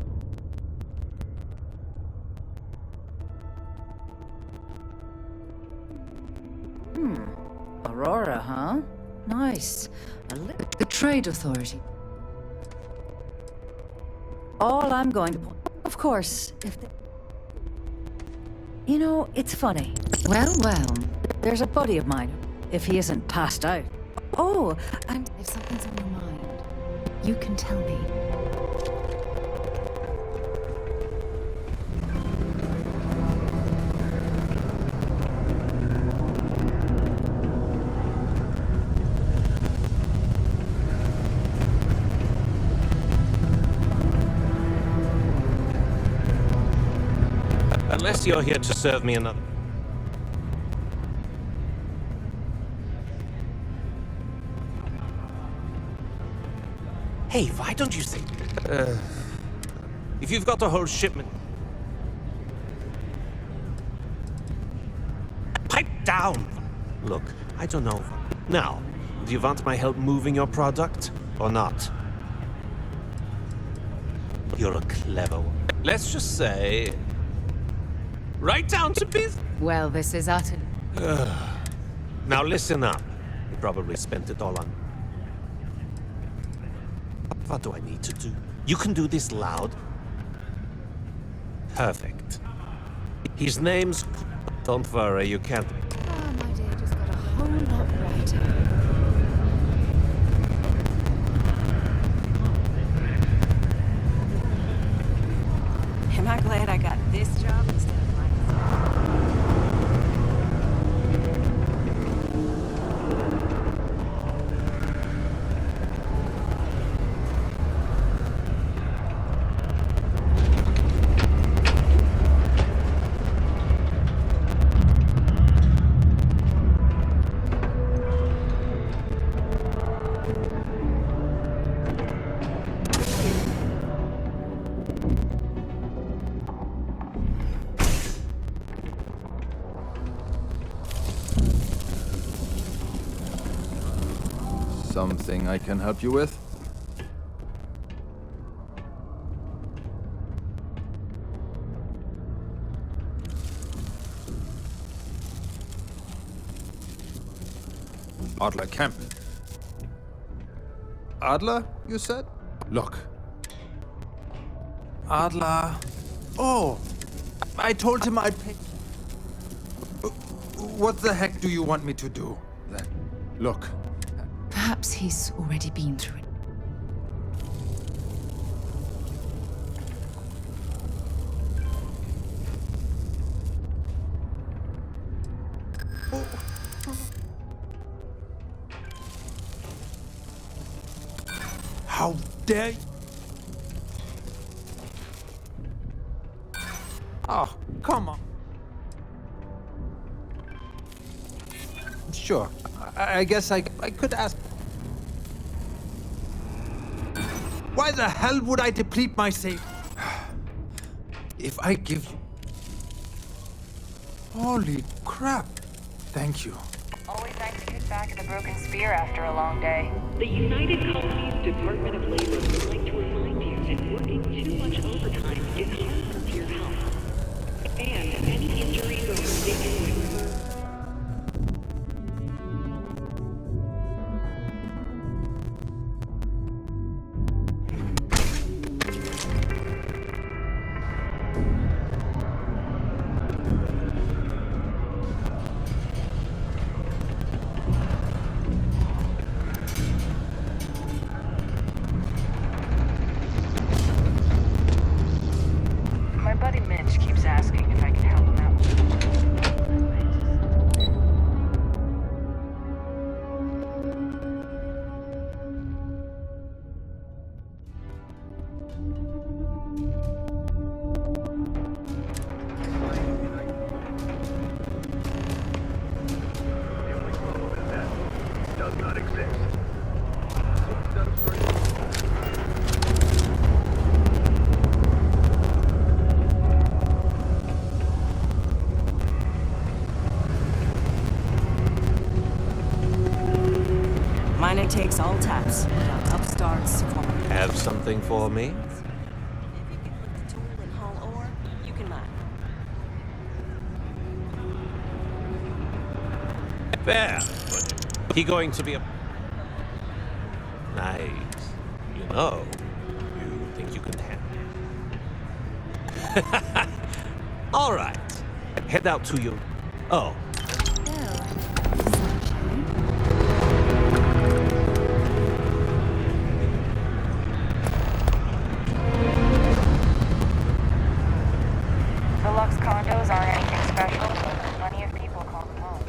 Aurora, huh? Nice. The Trade Authority. All I'm going to... Of course, if they... You know, it's funny. Well, well. There's a buddy of mine, if he isn't passed out. Oh, and... If something's on your mind, you can tell me. Unless you're here to serve me another. Hey, why don't you say... if you've got a whole shipment... Pipe down! Look, I don't know. Now, do you want my help moving your product, or not? You're a clever one. Let's just say... right down to business. Well, this is utterly... Now listen up. You probably spent it all on... What do I need to do? You can do this loud. Perfect. His name's... Don't worry, you can't... Oh, my dear, just got a whole lot brighter. Am I glad I got this job instead of Something I can help you with? Adler Campbell. Adler, you said? Look. Adler... Oh! I told him I'd pay... What the heck do you want me to do, then? Look. Perhaps he's already been through it. How dare you? Oh, come on. Sure. I guess I could ask. Why the hell would I deplete my save? If I give you... Holy crap. Thank you. Always nice to kick back at the Broken Spear after a long day. The United Colonies Department of Labor would like to remind you that working too much overtime is harmful to your health. And any injuries or mistakes... Miner takes all taps. Upstarts. Have something for me? You can mine. Fair. He going to be a... Nice. You know, you think you can handle. All right. Head out to your... Oh. Deluxe condos aren't anything special, but plenty of people call them home.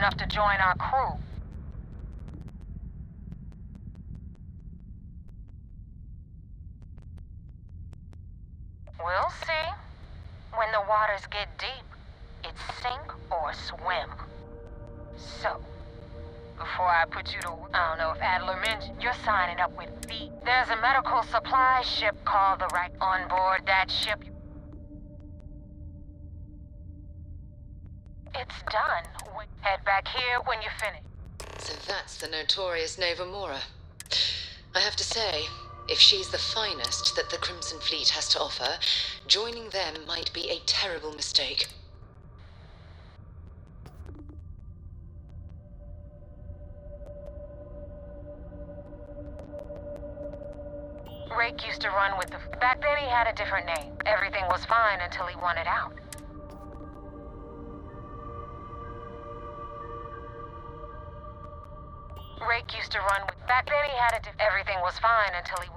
enough to join our crew. We'll see. When the waters get deep, it's sink or swim. So, before I put you to... I don't know if Adler mentioned, you're signing up with V. There's a medical supply ship called the Right. On board that ship... It's done. Head back here when you finish. So that's the notorious Nova Mora. I have to say, if she's the finest that the Crimson Fleet has to offer, joining them might be a terrible mistake. Rake used to run with the... Back then he had a different name. Everything was fine until he wanted out. Rake used to run with... Back then he had a... Everything was fine until he...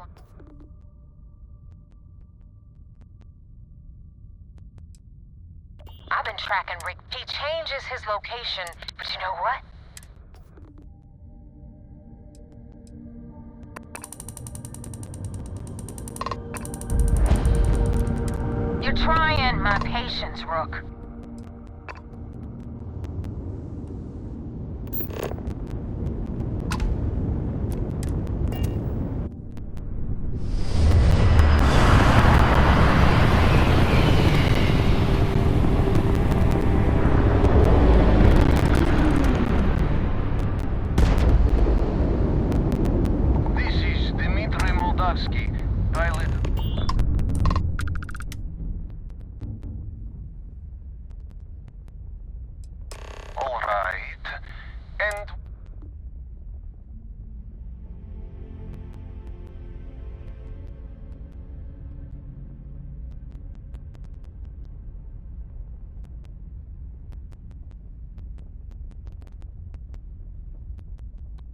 I've been tracking Rake. He changes his location, but you know what? You're trying my patience, Rook.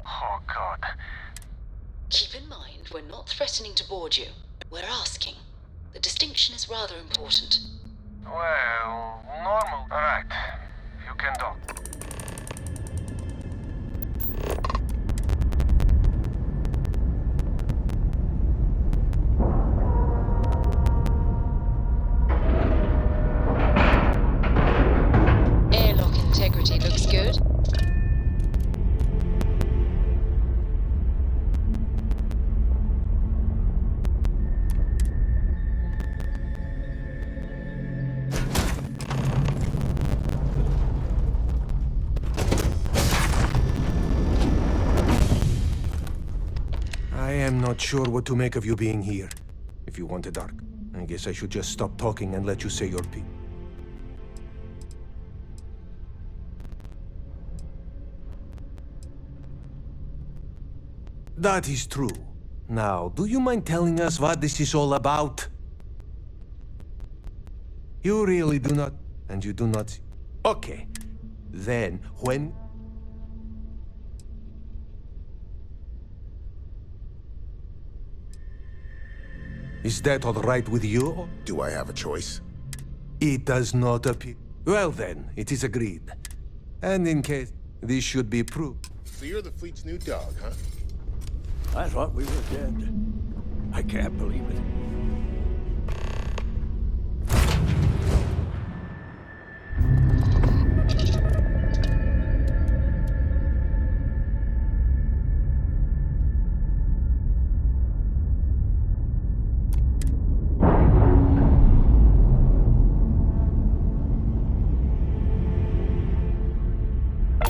Oh, God. Keep in mind, we're not threatening to board you. We're asking. The distinction is rather important. Well, normal. Alright. You can talk. Airlock integrity looks good. I am not sure what to make of you being here. If you want it dark, I guess I should just stop talking and let you say your piece. That is true. Now, do you mind telling us what this is all about? You really do not, and you do not... Okay. Then, when... Is that all right with you? Do I have a choice? It does not appear. Well then, it is agreed. And in case this should be proved. So you're the fleet's new dog, huh? I thought we were dead. I can't believe it.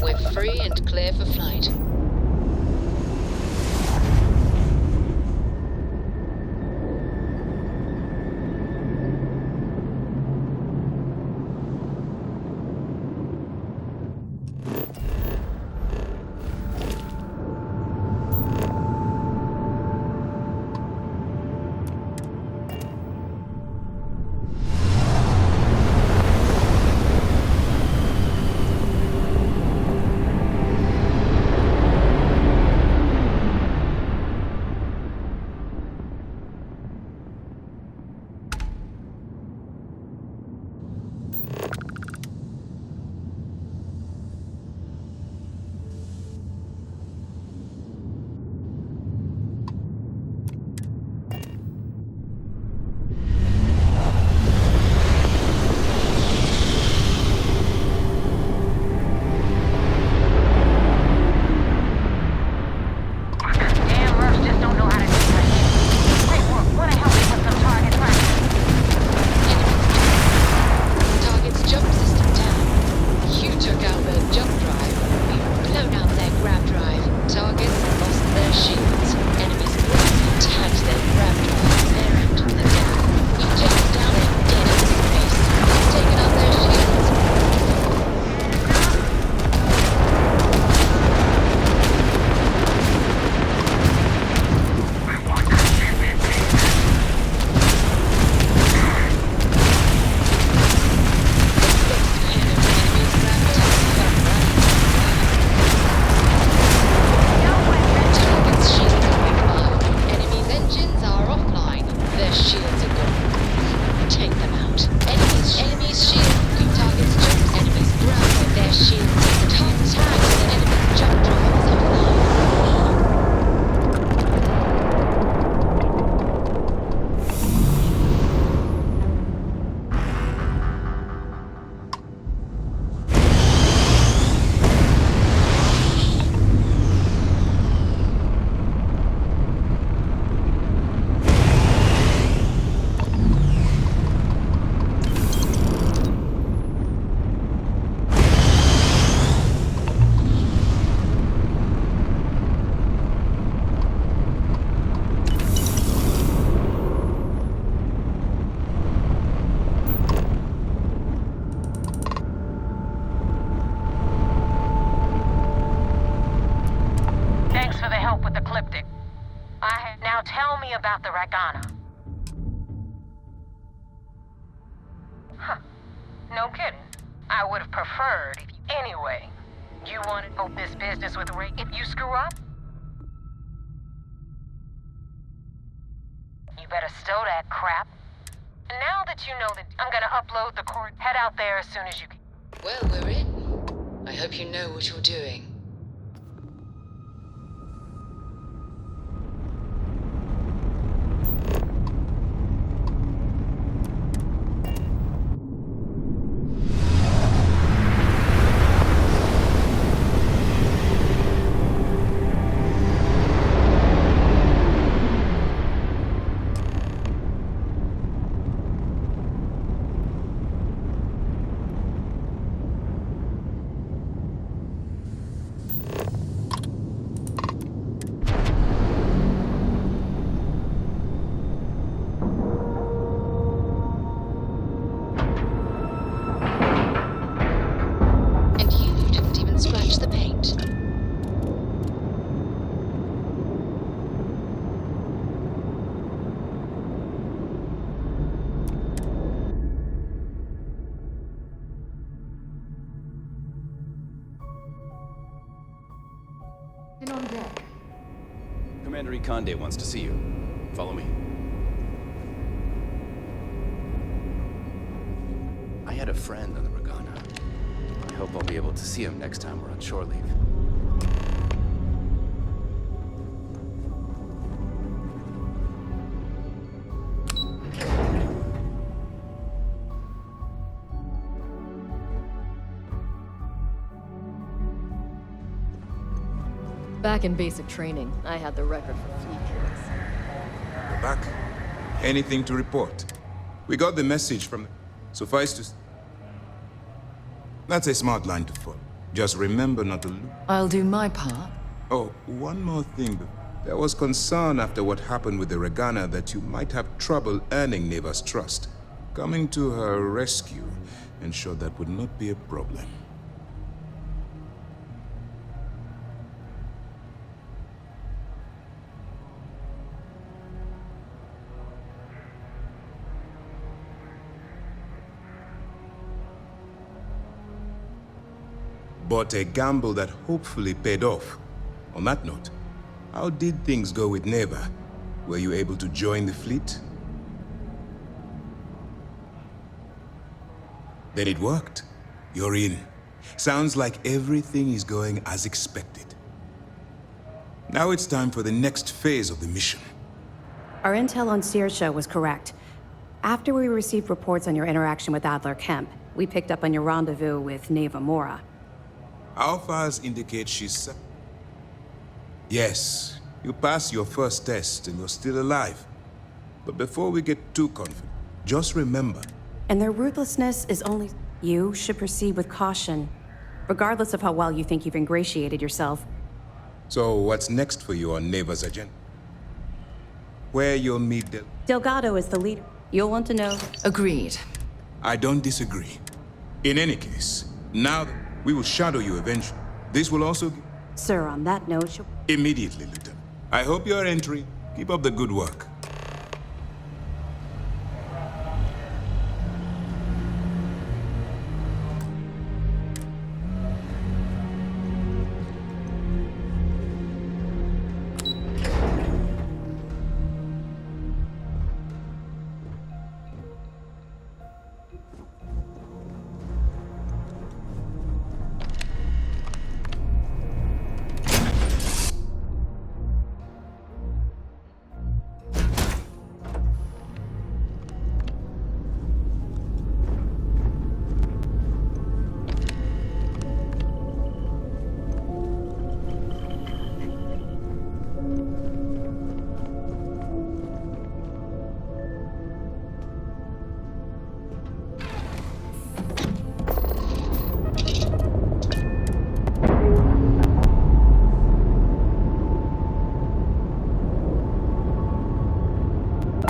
We're free and clear for flight. shields. Enemies ground attacked their raptors. They're out on the down. We've taken down their dead in space. We've taken out their shields. About the Regana. Huh. No kidding. I would have preferred if you... Anyway, you want to open this business with Ray if you screw up? You better stow that crap. And now that you know that I'm gonna upload the court, head out there as soon as you can. Well, we're in. I hope you know what you're doing. On deck. Commander Ikonde wants to see you. Follow me. I had a friend on the Regana. I hope I'll be able to see him next time we're on shore leave. Back in basic training, I had the record for fleet kills. We're back. Anything to report? We got the message from... Suffice to... That's a smart line to follow. Just remember not to lose. I'll do my part. Oh, one more thing. There was concern after what happened with the Regana that you might have trouble earning Neva's trust. Coming to her rescue ensured that would not be a problem. But a gamble that hopefully paid off. On that note, how did things go with Neva? Were you able to join the fleet? Then it worked. You're in. Sounds like everything is going as expected. Now it's time for the next phase of the mission. Our intel on Saoirse was correct. After we received reports on your interaction with Adler Kemp, we picked up on your rendezvous with Neva Mora. Alphas indicate she's... Yes, you passed your first test and you're still alive. But before we get too confident, just remember... And their ruthlessness is only... You should proceed with caution. Regardless of how well you think you've ingratiated yourself, So what's next for you on Neva's agenda? Where you'll meet Delgado is the leader. You'll want to know. Agreed. I don't disagree. In any case, now we will shadow you eventually. This will also... Sir, on that note, Immediately, Lieutenant. I hope you're entering. Keep up the good work.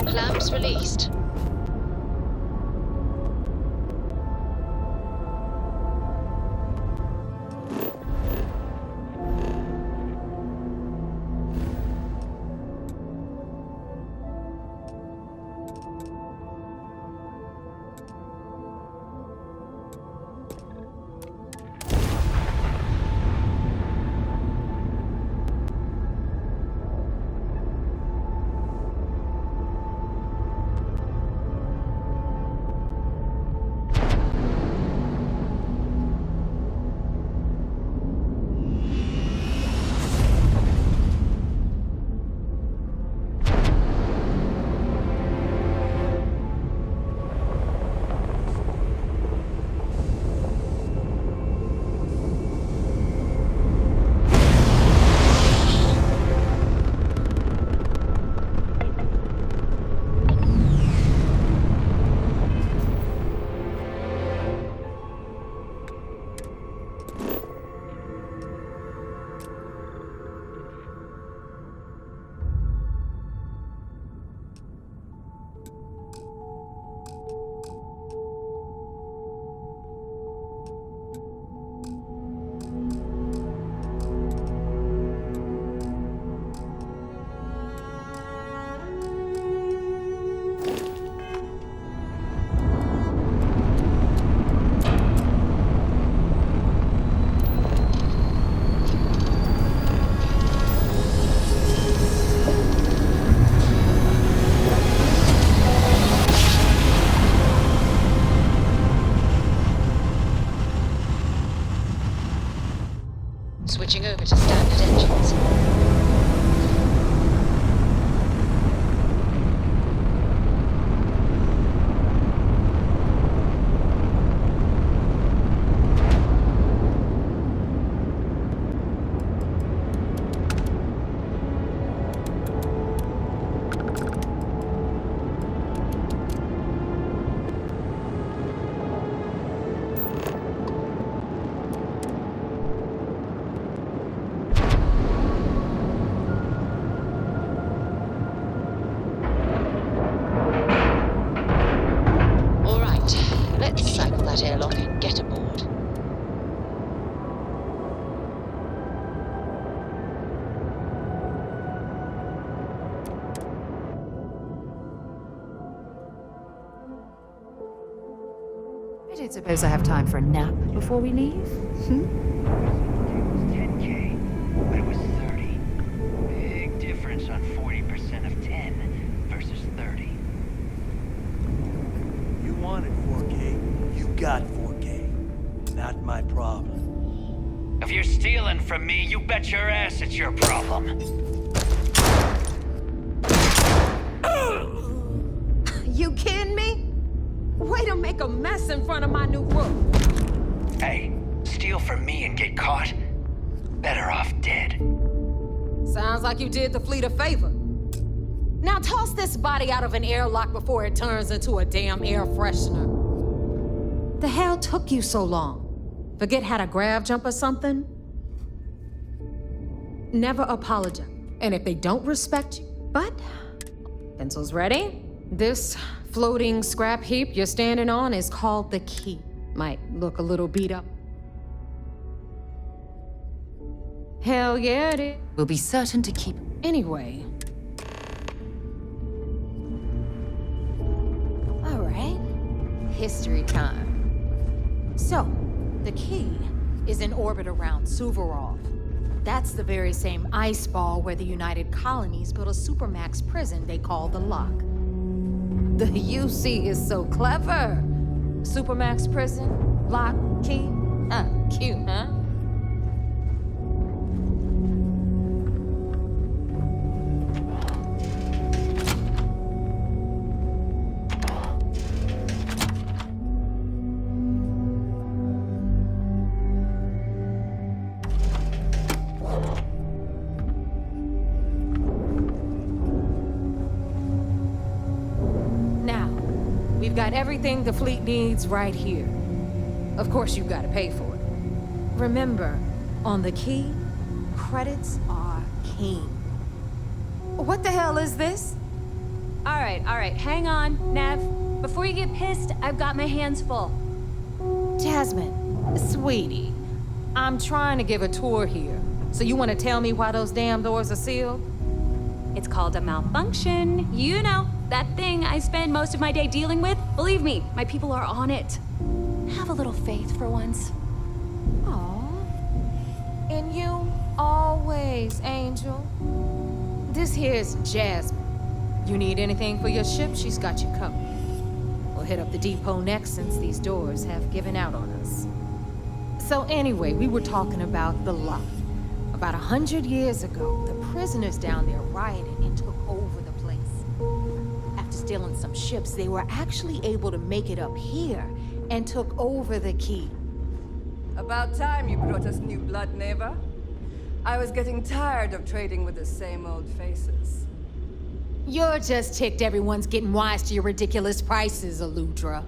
Clamps released. Switching over to standard engines. Airlock and get aboard. I don't suppose I have time for a nap before we leave? It was 10K, but it was 30. Big difference on 40% of 10 versus 30. You wanted 4K. You got 4K. Not my problem. If you're stealing from me, you bet your ass it's your problem. You kidding me? Way to make a mess in front of my new roof. Hey, steal from me and get caught? Better off dead. Sounds like you did the fleet a favor. Now toss this body out of an airlock before it turns into a damn air freshener. The hell took you so long? Forget how to grav jump or something? Never apologize. And if they don't respect you, but pencils ready? This floating scrap heap you're standing on is called the key. Might look a little beat up. Hell yeah, it is. We'll be certain to keep... Anyway. All right. History time. So, the key is in orbit around Suvorov. That's the very same ice ball where the United Colonies built a supermax prison they call the Lock. The UC is so clever. Supermax prison, lock, key. Cute, huh? Got everything the fleet needs right here. Of course, you've got to pay for it. Remember, on the key, credits are king. What the hell is this? All right, hang on, Nev. Before you get pissed, I've got my hands full. Jasmine, sweetie, I'm trying to give a tour here. So you want to tell me why those damn doors are sealed? It's called a malfunction. You know, that thing I spend most of my day dealing with. Believe me, my people are on it. Have a little faith for once. Aw. And you always, Angel. This here's Jasmine. You need anything for your ship, she's got you covered. We'll hit up the depot next since these doors have given out on us. So anyway, we were talking about the Lock. About 100 years ago, the prisoners down there rioted and took over the place. After stealing some ships, they were actually able to make it up here and took over the key. About time you brought us new blood, neighbor. I was getting tired of trading with the same old faces. You're just ticked everyone's getting wise to your ridiculous prices, Aludra.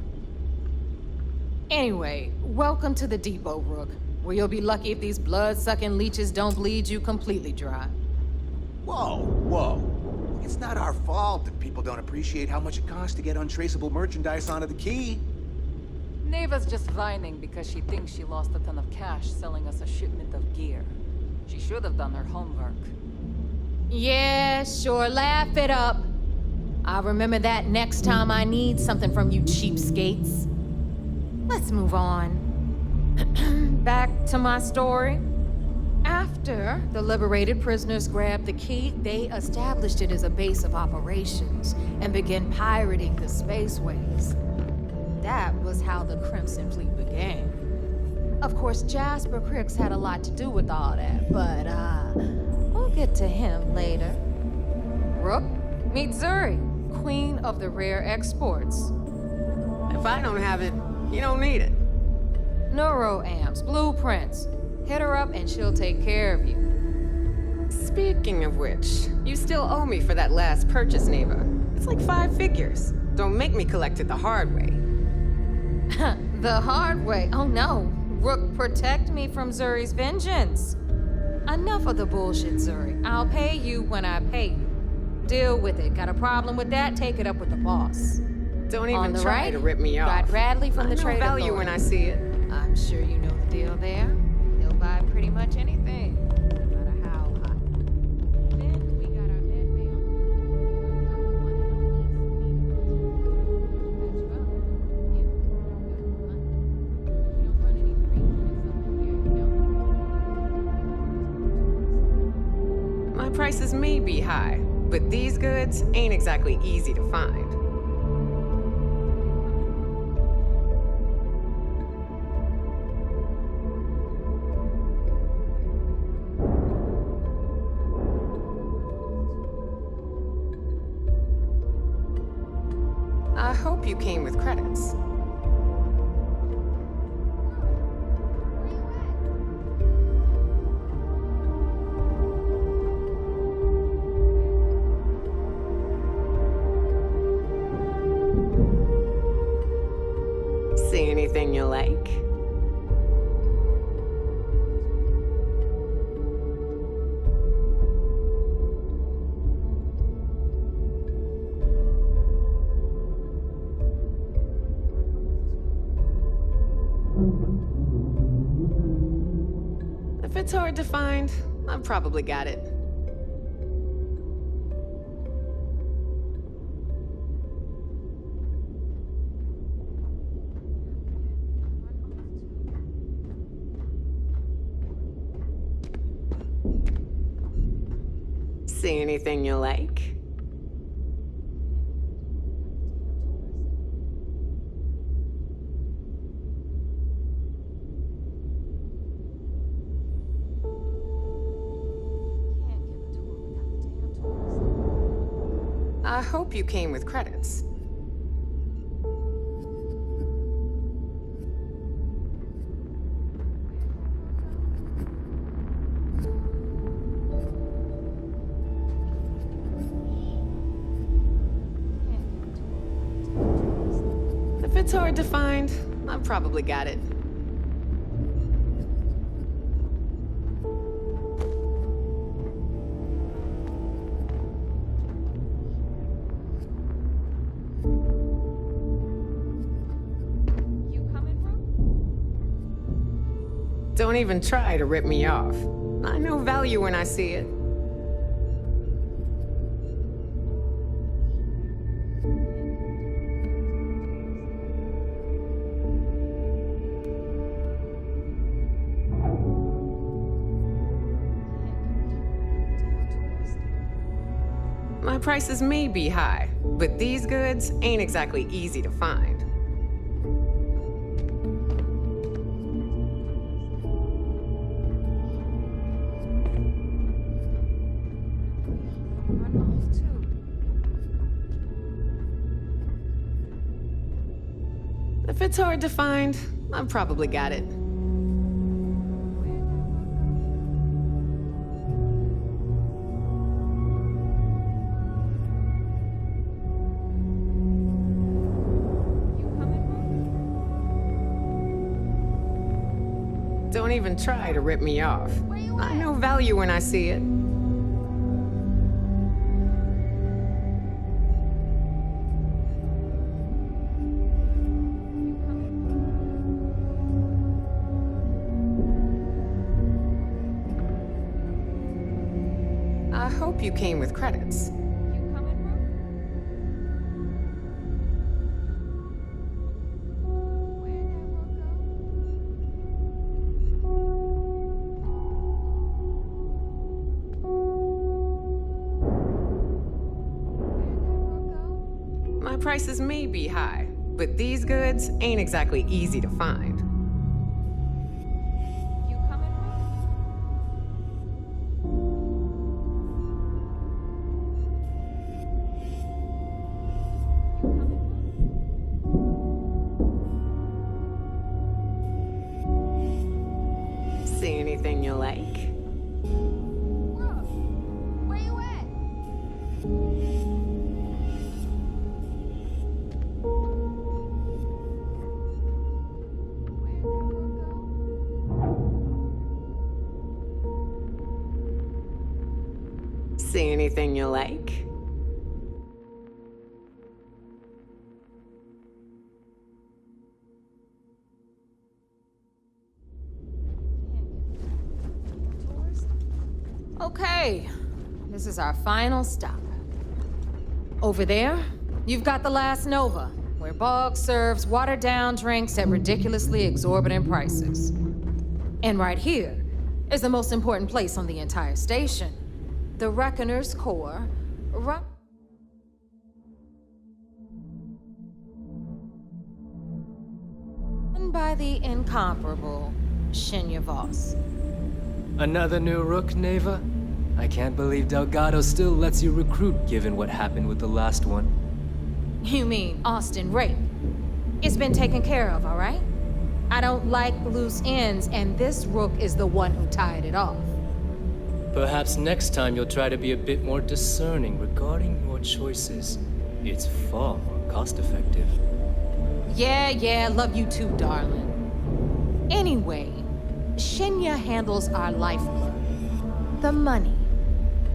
Anyway, welcome to the depot, Rook, where you'll be lucky if these blood-sucking leeches don't bleed you completely dry. Whoa. It's not our fault that people don't appreciate how much it costs to get untraceable merchandise onto the key. Neva's just whining because she thinks she lost a ton of cash selling us a shipment of gear. She should have done her homework. Yeah, sure, laugh it up. I'll remember that next time I need something from you cheapskates. Let's move on. Back to my story. After the liberated prisoners grabbed the key, they established it as a base of operations and began pirating the spaceways. That was how the Crimson Fleet began. Of course, Jasper Cricks had a lot to do with all that, but we'll get to him later. Rook, meet Zuri, queen of the rare exports. If I don't have it, you don't need it. Neuroamps, blueprints. Hit her up and she'll take care of you. Speaking of which, you still owe me for that last purchase, Neva. It's like 5 figures. Don't make me collect it the hard way. The hard way? Oh no. Rook, protect me from Zuri's vengeance. Enough of the bullshit, Zuri. I'll pay you when I pay you. Deal with it. Got a problem with that? Take it up with the boss. Don't even try to rip me off. Got Bradley from the Trade Authority. I know value when I see it. I'm sure you know the deal there. He'll buy pretty much anything, no matter how high. Then we got our head My prices may be high, but these goods ain't exactly easy to find. I hope you came with credits. See anything you like? it's hard to find, I've probably got it. See anything you like? I hope you came with credits. If it's hard to find, I've probably got it. Don't even try to rip me off. I know value when I see it. My prices may be high, but these goods ain't exactly easy to find. If it's hard to find, I've probably got it. Don't even try to rip me off. I know value when I see it. I hope you came with credits. My prices may be high, but these goods ain't exactly easy to find. See anything you like? Where you at? See anything you like? Okay, this is our final stop. Over there, you've got the last Nova, where Bog serves watered-down drinks at ridiculously exorbitant prices. And right here is the most important place on the entire station, the Reckoner's core, run by the incomparable Shinya Voss. Another new rook, Neva? I can't believe Delgado still lets you recruit given what happened with the last one. You mean Austin Rape? It's been taken care of, all right? I don't like loose ends, and this rook is the one who tied it off. Perhaps next time you'll try to be a bit more discerning regarding your choices. It's far more cost-effective. Yeah, love you too, darling. Anyway, Shinya handles our lifeblood, the money.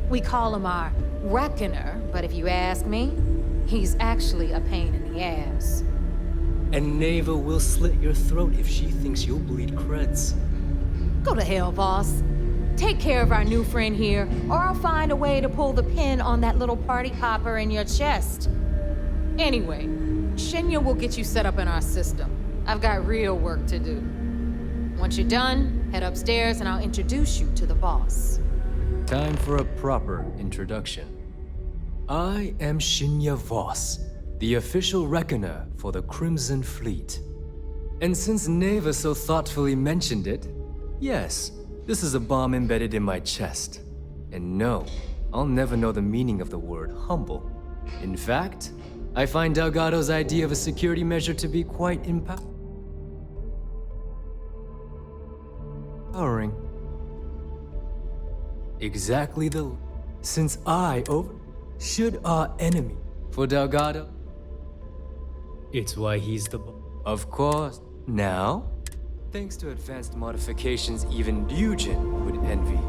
We call him our Reckoner, but if you ask me, he's actually a pain in the ass. And Neva will slit your throat if she thinks you'll bleed creds. Go to hell, boss. take care of our new friend here, or I'll find a way to pull the pin on that little party popper in your chest. Anyway, Shinya will get you set up in our system. I've got real work to do. Once you're done, head upstairs and I'll introduce you to the boss. Time for a proper introduction. I am Shinya Voss, the official reckoner for the Crimson Fleet. And since Neva so thoughtfully mentioned it, yes, this is a bomb embedded in my chest. And no, I'll never know the meaning of the word humble. In fact, I find Delgado's idea of a security measure to be quite empowering. Exactly since should our enemy for Delgado. It's why he's the Of course. Now, thanks to advanced modifications even Ryujin would envy,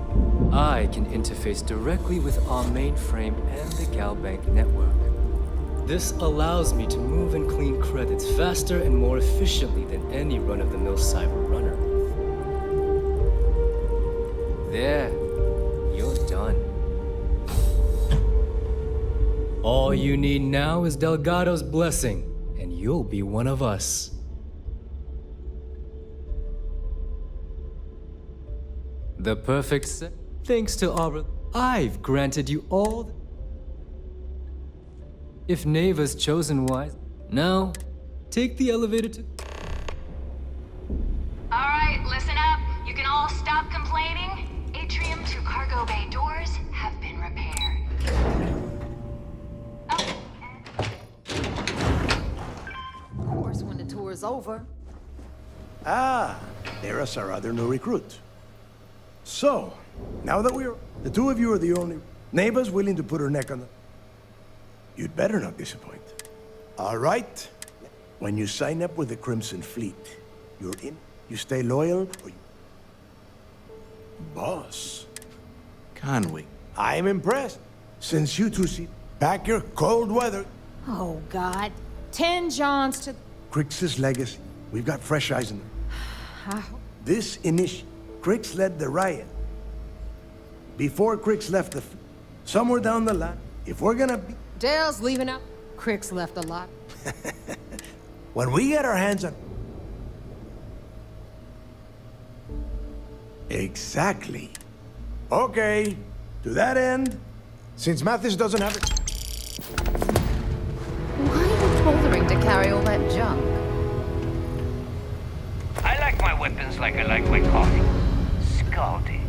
I can interface directly with our mainframe and the Galbank network. This allows me to move and clean credits faster and more efficiently than any run-of-the-mill cyber runner. There, you're done. All you need now is Delgado's blessing, and you'll be one of us. The perfect set. Thanks to Orel, I've granted you all. If Neva's chosen wise, now take the elevator to. All right, listen up. You can all stop complaining. Atrium to cargo bay doors have been repaired. Of course, when the tour is over. Ah, there's our other new recruit. So, now that the two of you are the only... Neva's willing to put her neck on the... You'd better not disappoint. All right. When you sign up with the Crimson Fleet, you're in. You stay loyal, or you... Boss. Conway. I'm impressed. Since you two see... Pack your cold weather. Oh, God. 10 Johns to... Crix's legacy. We've got fresh eyes in them. This initiative... Crix led the riot. Before Crix left the... Somewhere down the line, if we're gonna be... Dale's leaving out. Crix left a lot. When we get our hands on... Exactly. Okay. To that end, since Mathis doesn't have it... Why are you bothering to carry all that junk? I like my weapons like I like my coffee. Scalding.